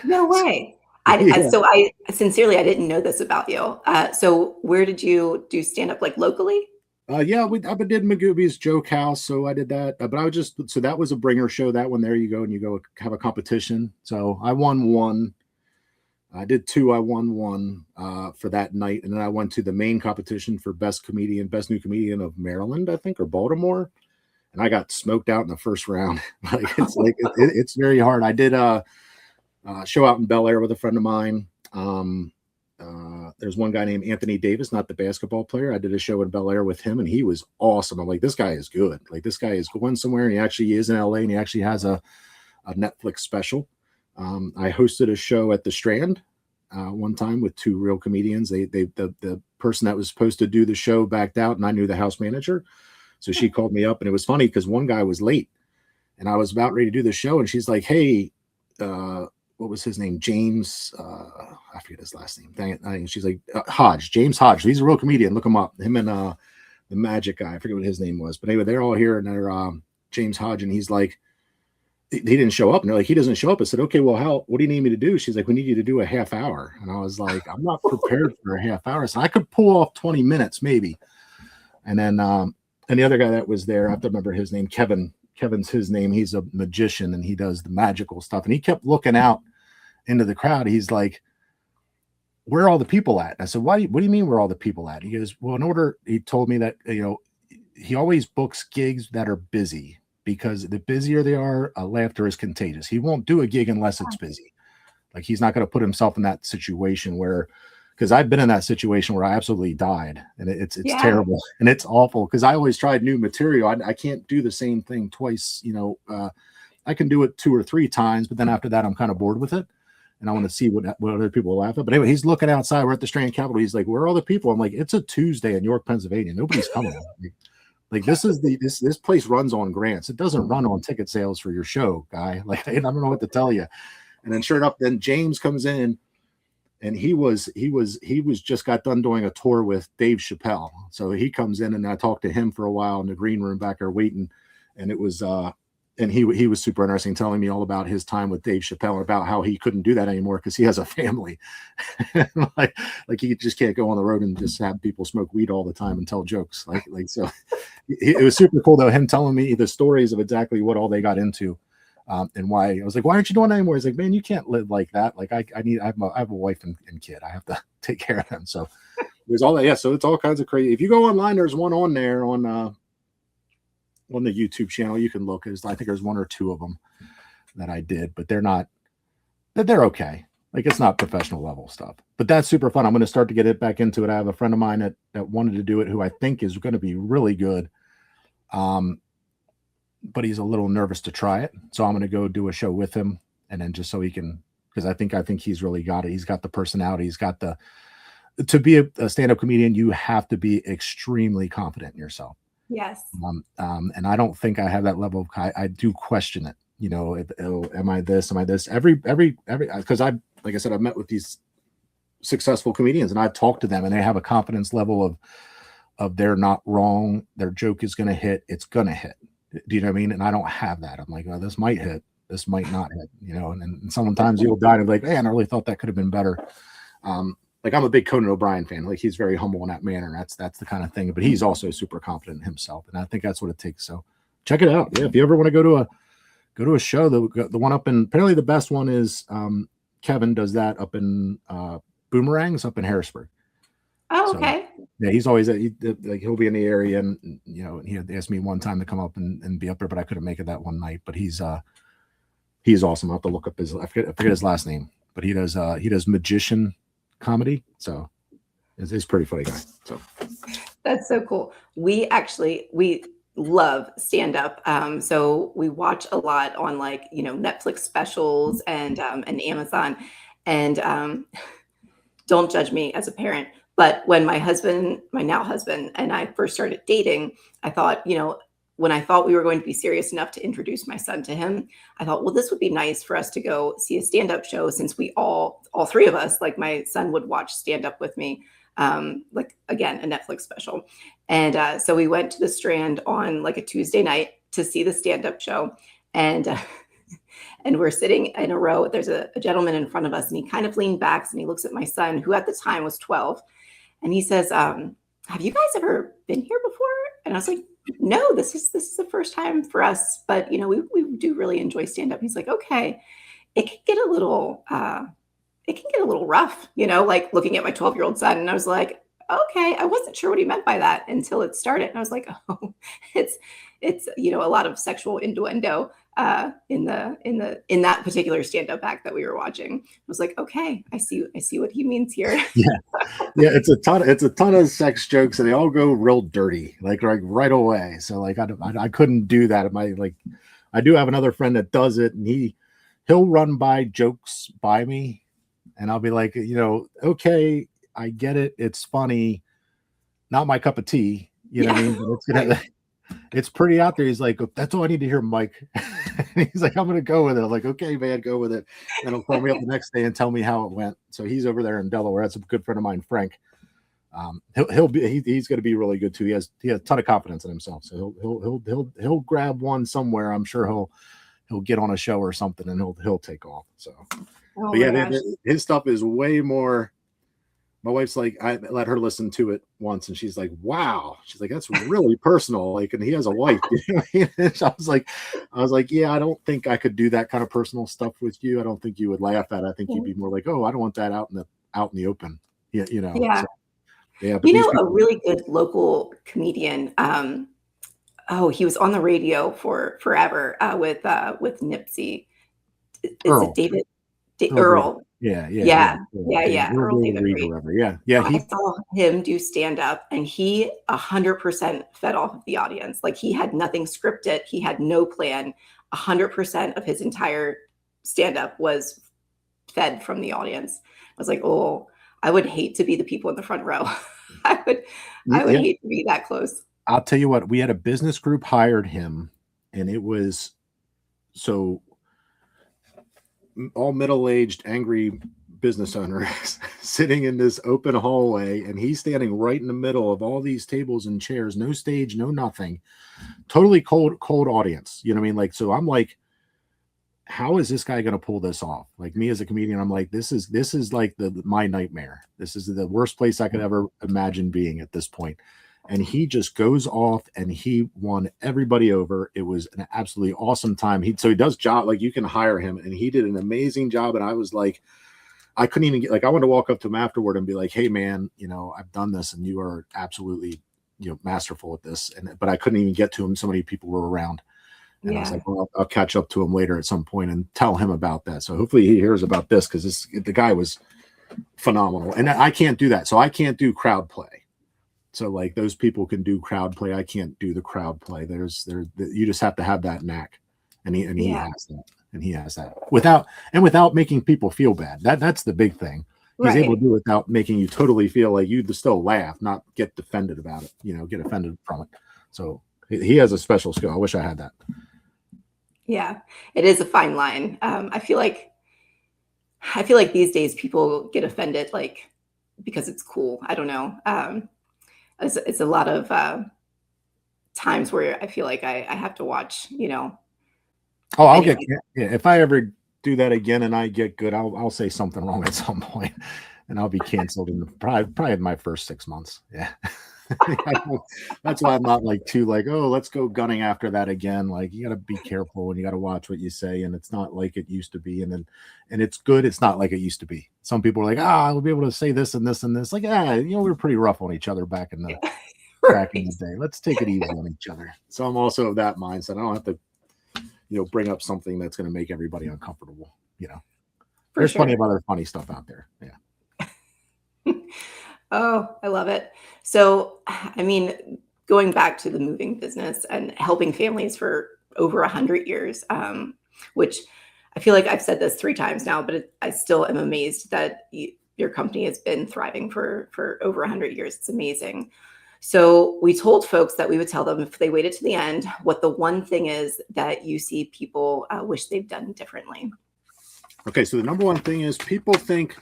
No way. I sincerely, I didn't know this about you. So where did you do stand-up, like locally? I did Magooby's Joke House, so I did that. But so that was a bringer show. That one, there you go, and you go have a competition. So I won 1. I did 2. I won 1 for that night, and then I went to the main competition for best new comedian of Maryland, I think, or Baltimore. And I got smoked out in the first round. It's very hard. I did a show out in Bel Air with a friend of mine. There's one guy named Anthony Davis, not the basketball player. I did a show in Bel Air with him, and he was awesome. I'm like, this guy is good. Like, this guy is going somewhere, and he actually is in LA, and he actually has a Netflix special. I hosted a show at the Strand one time with 2 real comedians. The person that was supposed to do the show backed out, and I knew the house manager. So she called me up, and it was funny because one guy was late, and I was about ready to do the show, and she's like, hey, what was his name? James, I forget his last name. Dang it. And she's like, James Hodge. He's a real comedian. Look him up. Him and the magic guy. I forget what his name was. But anyway, they're all here, and they're James Hodge, and he's like, he didn't show up. And they're like, he doesn't show up. I said, okay, well, what do you need me to do? She's like, we need you to do a half hour. And I was like, I'm not prepared for a half hour. So I could pull off 20 minutes maybe. And then, and the other guy that was there, I have to remember his name, Kevin Kevin's his name. He's a magician and he does the magical stuff. And he kept looking out into the crowd. He's like, where are all the people at? And I said, what do you mean where are all the people at? He goes, well, he told me that, he always books gigs that are busy because the busier they are, laughter is contagious. He won't do a gig unless it's busy. Like he's not going to put himself in that situation where, because I've been in that situation where I absolutely died, and it's terrible and it's awful because I always tried new material. I can't do the same thing twice. I can do it 2 or 3 times, but then after that, I'm kind of bored with it, and I want to see what other people laugh at. But anyway, he's looking outside. We're at the Strand Capitol. He's like, "Where are all the people?" I'm like, "It's a Tuesday in York, Pennsylvania. Nobody's coming." Like this is this place runs on grants. It doesn't run on ticket sales for your show, guy. Like I don't know what to tell you. And then sure enough, then James comes in. And he was just got done doing a tour with Dave Chappelle. So he comes in and I talked to him for a while in the green room back there waiting. And it was and he was super interesting, telling me all about his time with Dave Chappelle and about how he couldn't do that anymore because he has a family. like he just can't go on the road and just have people smoke weed all the time and tell jokes. Like so it was super cool though, him telling me the stories of exactly what all they got into. And why I was like, why aren't you doing that anymore? He's like, man, you can't live like that. Like I have a wife and kid. I have to take care of them. So there's all that. Yeah. So it's all kinds of crazy. If you go online, there's one on there on the YouTube channel. You can look. I think there's 1 or 2 of them that I did, but they're okay. Like it's not professional level stuff, but that's super fun. I'm going to start to get it back into it. I have a friend of mine that wanted to do it, who I think is going to be really good. But he's a little nervous to try it. So I'm going to go do a show with him. And then just so he can, because I think he's really got it. He's got the personality. He's got to be a stand-up comedian, you have to be extremely confident in yourself. Yes. And I don't think I have that level of, I do question it. Am I this? Am I this? Every, because like I said, I've met with these successful comedians and I've talked to them and they have a confidence level of they're not wrong. Their joke is going to hit. It's going to hit. Do you know what I mean? And I don't have that. I'm like, oh, this might hit, this might not hit, and sometimes you'll die and be like, man, I really thought that could have been better. Like I'm a big Conan O'Brien fan. Like he's very humble in that manner. That's the kind of thing, but he's also super confident in himself. And I think that's what it takes. So check it out. Yeah. If you ever want to go to a show, the one up in, apparently the best one is, Kevin does that up in, Boomerangs up in Harrisburg. Oh, okay. So, yeah, he's always he'll be in the area, and he had asked me one time to come up and be up there, but I couldn't make it that one night. But he's awesome. I'll have to look up I forget his last name, but he does magician comedy. So he's a pretty funny guy. So that's so cool. We love stand up. So we watch a lot on Netflix specials and Amazon. And don't judge me as a parent. But when my now husband and I first started dating, I thought, when I thought we were going to be serious enough to introduce my son to him, I thought, well, this would be nice for us to go see a stand-up show, since we all 3 of us, like my son would watch stand-up with me, again, a Netflix special. And so we went to the Strand on a Tuesday night to see the stand-up show. And we're sitting in a row. There's a gentleman in front of us, and he kind of leaned back and he looks at my son, who at the time was 12. And he says, have you guys ever been here before? And I was like, no, this is the first time for us, but we do really enjoy stand-up. He's like, okay, it can get a little rough, looking at my 12-year-old son. And I was like, okay, I wasn't sure what he meant by that until it started. And I was like, oh, it's a lot of sexual innuendo in that particular stand-up act that we were watching. I was like, okay, I see what he means here. Yeah, it's a ton of sex jokes, and they all go real dirty, like right away. So I couldn't do that. I do have another friend that does it, and he'll run by jokes by me, and I'll be like, okay, I get it, it's funny, not my cup of tea. You know what I mean? But it's pretty out there. He's like, that's all I need to hear, Mike. He's like, I'm going to go with it. I'm like, okay, man, go with it. And he'll call me up the next day and tell me how it went. So he's over there in Delaware. That's a good friend of mine, Frank. He's going to be really good too. He has a ton of confidence in himself. So he'll grab one somewhere. I'm sure he'll get on a show or something, and he'll take off. So, but yeah, his stuff is way more my wife's like, I let her listen to it once, and she's like, wow. She's like, that's really personal. Like, and he has a wife. You know what I mean? And I was like, yeah, I don't think I could do that kind of personal stuff with you. I don't think you would laugh at it. I think you'd be more like, oh, I don't want that out in the open. Yeah, you know. Yeah. So, yeah, but these A people, really good local comedian. He was on the radio for forever with Nipsey. Is it Earl, David Earl Green. Earl? Yeah, yeah, Yeah, yeah. yeah. Earl Earl David David Reed or Reed. whatever. Yeah, yeah. I saw him do stand up, and he 100% fed off of the audience. Like, he had nothing scripted. He had no plan. 100% of his entire stand up was fed from the audience. I was like, oh, I would hate to be the people in the front row. I would hate to be that close. I'll tell you what, we had a business group hired him, and it was so all middle-aged, angry business owners sitting in this open hallway, and he's standing right in the middle of all these tables and chairs, no stage, no nothing, totally cold audience. You know what I mean? Like, so I'm like, how is this guy going to pull this off? Like, me as a comedian, I'm like, this is like my nightmare. This is the worst place I could ever imagine being at this point. And he just goes off, and he won everybody over. It was an absolutely awesome time. So he does job, like, you can hire him, and he did an amazing job. And I was like, I couldn't even I wanted to walk up to him afterward and be like, hey man, I've done this, and you are absolutely, masterful at this. But I couldn't even get to him. So many people were around. And I was like, well, I'll catch up to him later at some point and tell him about that. So hopefully he hears about this, because the guy was phenomenal. And I can't do that. So I can't do crowd play. So like, those people can do crowd play. I can't do the crowd play. You just have to have that knack. And he has that. And he has that without making people feel bad. That's the big thing. He's able to do it without making you totally feel like you'd still laugh, not get offended about it, get offended from it. So he has a special skill. I wish I had that. Yeah, it is a fine line. I feel like these days people get offended, like, because it's cool. I don't know. It's a lot of times where I feel like I have to watch, Oh, I'll get, if I ever do that again and I get good, I'll say something wrong at some point, and I'll be canceled in probably in my first 6 months. Yeah. That's why I'm not like too like, oh, let's go gunning after that again. Like, you got to be careful, and you got to watch what you say, and it's not like it used to be. And it's good. It's not like it used to be. Some people are like, I'll be able to say this and this and this. Like, we were pretty rough on each other back in the day. Let's take it easy on each other. So I'm also of that mindset. I don't have to, bring up something that's going to make everybody uncomfortable. There's plenty of other funny stuff out there. Yeah. Oh, I love it. So, I mean, going back to the moving business and helping families for over 100 years, which I feel like I've said this 3 times now, but I still am amazed that your company has been thriving for over 100 years. It's amazing. So we told folks that we would tell them, if they waited to the end, what the one thing is that you see people wish they've done differently. Okay, so the number one thing is, people think,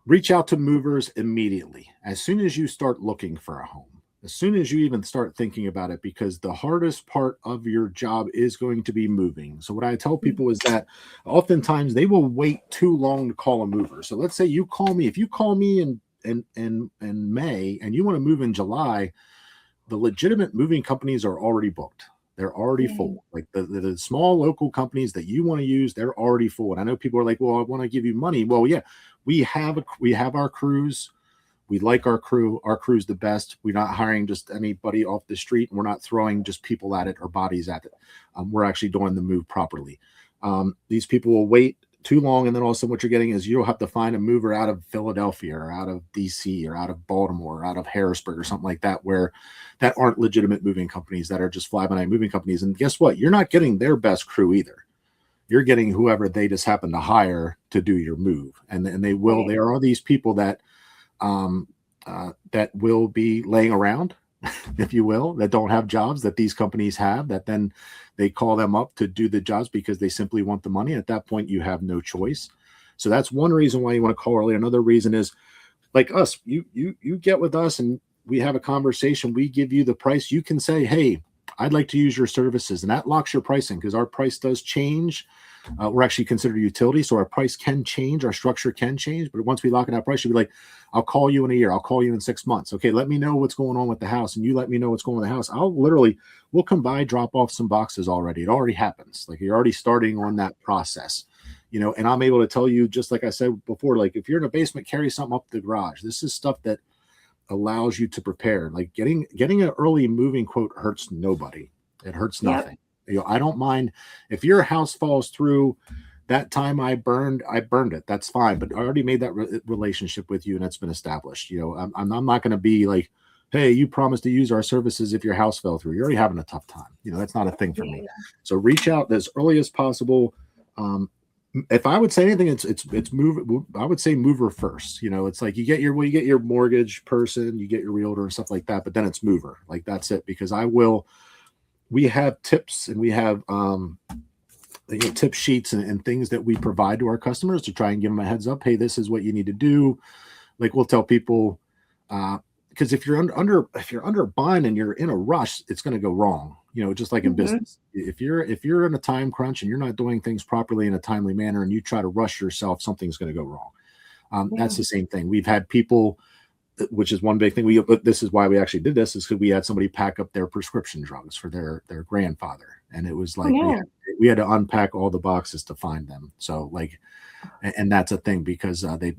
reach out to movers immediately. As soon as you start looking for a home, as soon as you even start thinking about it, because the hardest part of your job is going to be moving. So what I tell people is that oftentimes they will wait too long to call a mover. So let's say if you call me in May and you want to move in July, the legitimate moving companies are already booked. They're already full. Like the small local companies that you want to use, they're already full. And I know people are like, well, I want to give you money. Well, yeah, we have our crews. We like our crew. Our crew's the best. We're not hiring just anybody off the street, and we're not throwing just people at it or bodies at it. We're actually doing the move properly. These people will wait too long, and then all of a sudden what you're getting is you'll have to find a mover out of Philadelphia or out of DC or out of Baltimore or out of Harrisburg or something like that, that aren't legitimate moving companies, that are just fly-by-night moving companies. And guess what? You're not getting their best crew either. You're getting whoever they just happen to hire to do your move. And they will. Right. There are these people that will be laying around, if you will, that don't have jobs that these companies have, that then they call them up to do the jobs because they simply want the money. At that point, you have no choice. So that's one reason why you want to call early. Another reason is, like us, you get with us and we have a conversation. We give you the price. You can say, hey, I'd like to use your services. And that locks your pricing because our price does change. We're actually considered a utility, so our price can change, our structure can change. But once we lock in that price, you'll be like, I'll call you in a year, I'll call you in 6 months. Okay, let me know what's going on with the house, and you let me know what's going on with the house. We'll come by, drop off some boxes already. It already happens. Like, you're already starting on that process, and I'm able to tell you, just like I said before, like, if you're in a basement, carry something up the garage. This is stuff that allows you to prepare. Like, getting an early moving quote hurts nobody. It hurts nothing. I don't mind if your house falls through. That time I burned it. That's fine. But I already made that relationship with you, and it's been established. I'm not going to be like, hey, you promised to use our services if your house fell through. You're already having a tough time. That's not a thing for me. So reach out as early as possible. If I would say anything, it's move. I would say mover first. It's like you get your mortgage person, you get your realtor and stuff like that, but then it's mover. Like, that's it. Because we have tips, and we have tip sheets and things that we provide to our customers to try and give them a heads up. Hey, this is what you need to do. Like, we'll tell people, because if you're under buying and you're in a rush, it's going to go wrong. Just like in business, if you're in a time crunch and you're not doing things properly in a timely manner and you try to rush yourself, something's going to go wrong. That's the same thing. We've had people, which is one big thing. But this is why we actually did this, is because we had somebody pack up their prescription drugs for their grandfather, and it was like we had to unpack all the boxes to find them. So, like, and that's a thing because they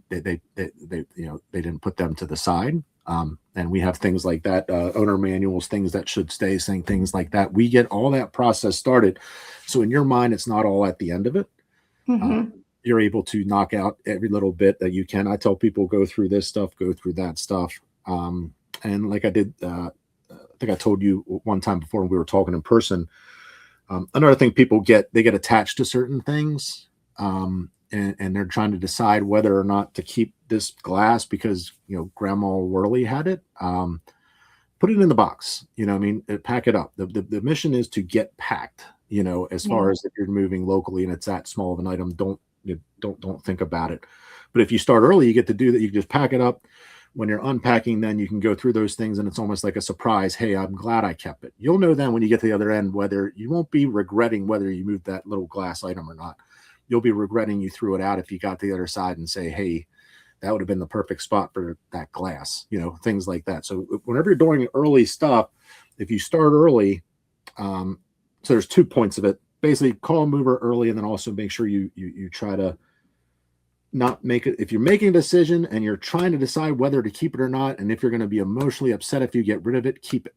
didn't put them to the side. And we have things like that, owner manuals, things that should stay, saying things like that. We get all that process started. So in your mind, it's not all at the end of it. You're able to knock out every little bit that you can. I tell people, go through this stuff, go through that stuff. And like I did, I think I told you one time before when we were talking in person, another thing people they get attached to certain things. And they're trying to decide whether or not to keep this glass because, Grandma Wherley had it. Put it in the box, pack it up. The mission is to get packed, as far as if you're moving locally and it's that small of an item, don't think about it. But if you start early, you get to do that. You can just pack it up. When you're unpacking, then you can go through those things and it's almost like a surprise. Hey, I'm glad I kept it. You'll know then when you get to the other end, whether you won't be regretting whether you moved that little glass item or not. You'll be regretting you threw it out if you got to the other side and say, hey, that would have been the perfect spot for that glass, things like that. So whenever you're doing early stuff, if you start early, so there's 2 points of it. Basically, call a mover early, and then also make sure you try to not make it. If you're making a decision and you're trying to decide whether to keep it or not, and if you're going to be emotionally upset if you get rid of it, keep it.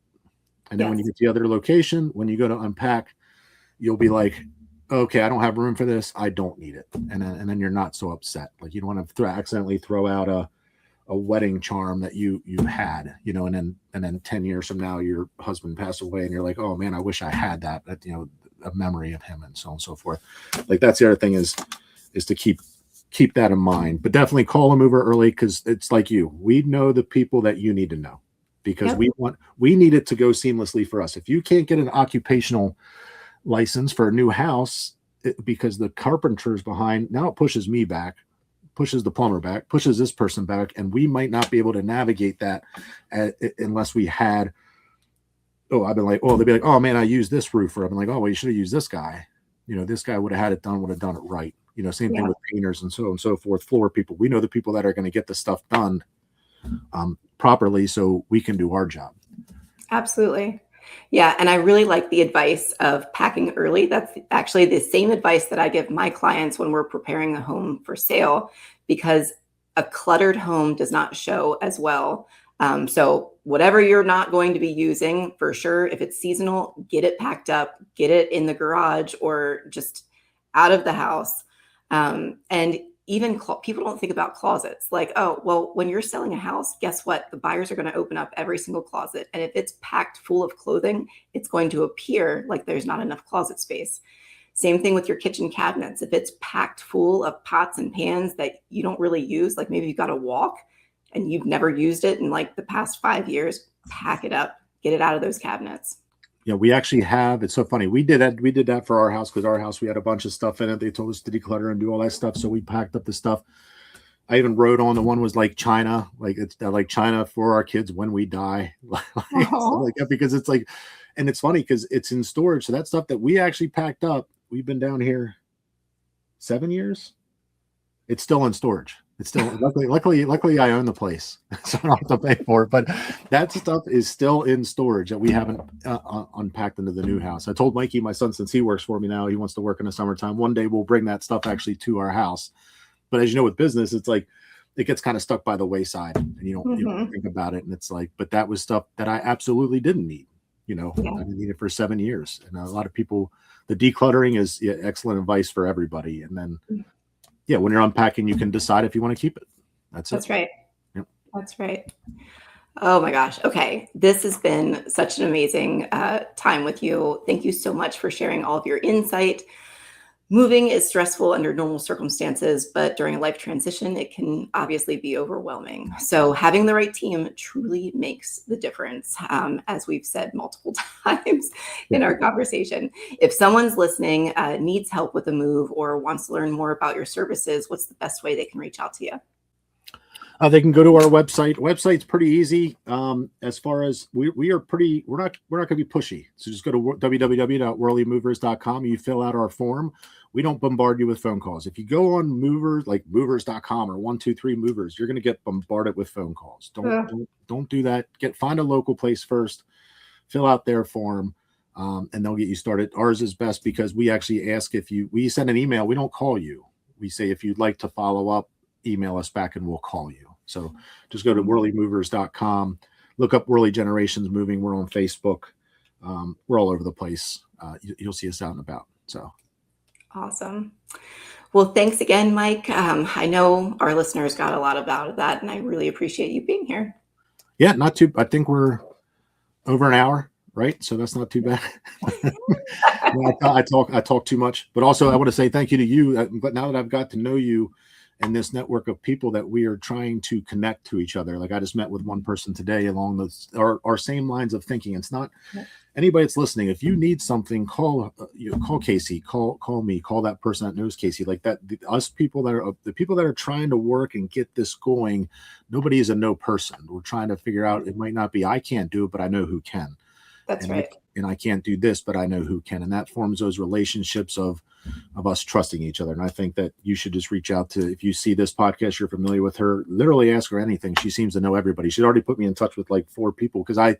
And then when you get to the other location, when you go to unpack, you'll be like, okay, I don't have room for this. I don't need it. And then you're not so upset. Like, you don't want to accidentally throw out a wedding charm that you had, and then 10 years from now, your husband passed away and you're like, oh man, I wish I had that, a memory of him and so on and so forth. Like, that's the other thing is to keep that in mind, but definitely call a mover early. Cause it's like we know the people that you need to know because we need it to go seamlessly for us. If you can't get an occupational license for a new house because the carpenter's behind, now it pushes me back, pushes the plumber back, pushes this person back, and we might not be able to navigate that unless we had. I've been like, they'd be like, oh man, I used this roofer. I've been like, oh well, you should have used this guy. This guy would have had it done, would have done it right. Same thing with painters and so on and so forth. Floor people, we know the people that are going to get the stuff done properly, so we can do our job. Absolutely. Yeah. And I really like the advice of packing early. That's actually the same advice that I give my clients when we're preparing a home for sale, because a cluttered home does not show as well. So whatever you're not going to be using, for sure, if it's seasonal, get it packed up, get it in the garage or just out of the house. And even people don't think about closets. Like, oh, well, when you're selling a house, guess what? The buyers are going to open up every single closet. And if it's packed full of clothing, it's going to appear like there's not enough closet space. Same thing with your kitchen cabinets. If it's packed full of pots and pans that you don't really use, like maybe you've got a wok and you've never used it in like the past 5 years, pack it up, get it out of those cabinets. We actually have, it's so funny. We did that for our house because our house, we had a bunch of stuff in it. They told us to declutter and do all that stuff. So we packed up the stuff. I even wrote on the one was like China, like it's like China for our kids when we die. Like that, because it's like, And it's funny because it's in storage. So that stuff that we actually packed up, we've been down here 7 years. It's still in storage. It's still luckily I own the place, so I don't have to pay for it. But that stuff is still in storage that we haven't unpacked into the new house. I told Mikey, my son, since he works for me now, he wants to work in the summertime. One day we'll bring that stuff actually to our house. But as you know, with business, it's like it gets kind of stuck by the wayside, and you don't think about it. And it's like, but that was stuff that I absolutely didn't need. I didn't need it for 7 years. And a lot of people, the decluttering is excellent advice for everybody. And then, when you're unpacking, you can decide if you want to keep it. That's right. Yep. That's right. Oh my gosh. Okay. This has been such an amazing time with you. Thank you so much for sharing all of your insight. Moving is stressful under normal circumstances, but during a life transition, it can obviously be overwhelming. So having the right team truly makes the difference, as we've said multiple times in our conversation. If someone's listening, needs help with a move or wants to learn more about your services, what's the best way they can reach out to you? They can go to our website. Website's pretty easy. As far as we're not going to be pushy. So just go to www.wherleymovers.com. You fill out our form. We don't bombard you with phone calls. If you go on movers like movers.com or 123 movers, you're going to get bombarded with phone calls. Don't do that. Find a local place first, fill out their form, and they'll get you started. Ours is best because we actually ask we send an email. We don't call you. We say, if you'd like to follow up, email us back and we'll call you. So just go to wherleymovers.com, look up Wherley Generations Moving. We're on Facebook. We're all over the place. You'll see us out and about. So awesome. Well, thanks again, Mike. I know our listeners got a lot out of that, and I really appreciate you being here. Yeah, I think we're over an hour, right? So that's not too bad. I talk too much, but also I want to say thank you to you. But now that I've got to know you and this network of people that we are trying to connect to each other. Like I just met with one person today along our same lines of thinking. It's not anybody that's listening. If you need something, call Casey, call me, call that person that knows Casey. Like that, the people that are trying to work and get this going. Nobody is a no person. We're trying to figure out. It might not be I can't do it, but I know who can. That's right. And I can't do this, but I know who can. And that forms those relationships of us trusting each other. And I think that you should just reach out to, if you see this podcast, you're familiar with her, literally ask her anything. She seems to know everybody. She's already put me in touch with like 4 people because I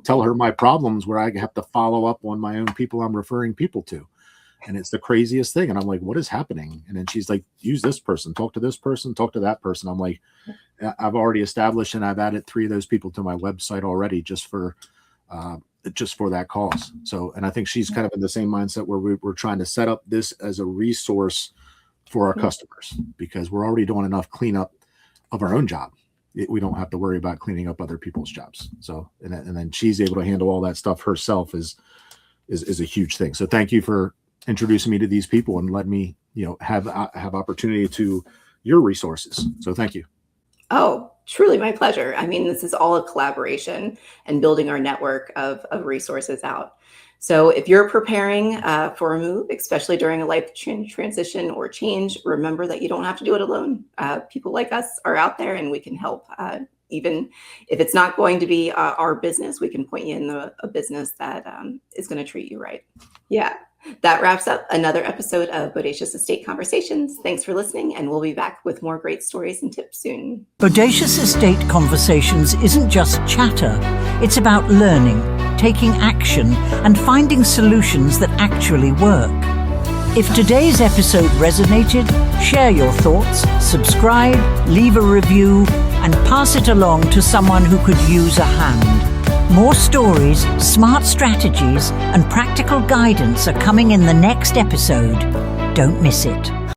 tell her my problems where I have to follow up on my own people I'm referring people to. And it's the craziest thing. And I'm like, what is happening? And then she's like, use this person, talk to this person, talk to that person. I'm like, I've already established and I've added 3 of those people to my website already just for that cause. So, and I think she's kind of in the same mindset where we're trying to set up this as a resource for our customers because we're already doing enough cleanup of our own job. We don't have to worry about cleaning up other people's jobs. So, and then she's able to handle all that stuff herself is a huge thing. So thank you for introducing me to these people and let me, have opportunity to your resources. So thank you. Oh, truly my pleasure. I mean, this is all a collaboration and building our network of resources out. So if you're preparing for a move, especially during a life transition or change, remember that you don't have to do it alone. People like us are out there and we can help. Even if it's not going to be our business, we can point you in a business that is going to treat you right. Yeah. That wraps up another episode of Bodacious Estate Conversations. Thanks for listening, and we'll be back with more great stories and tips soon. Bodacious Estate Conversations isn't just chatter. It's about learning, taking action, and finding solutions that actually work. If today's episode resonated, share your thoughts, subscribe, leave a review, and pass it along to someone who could use a hand. More stories, smart strategies, and practical guidance are coming in the next episode. Don't miss it.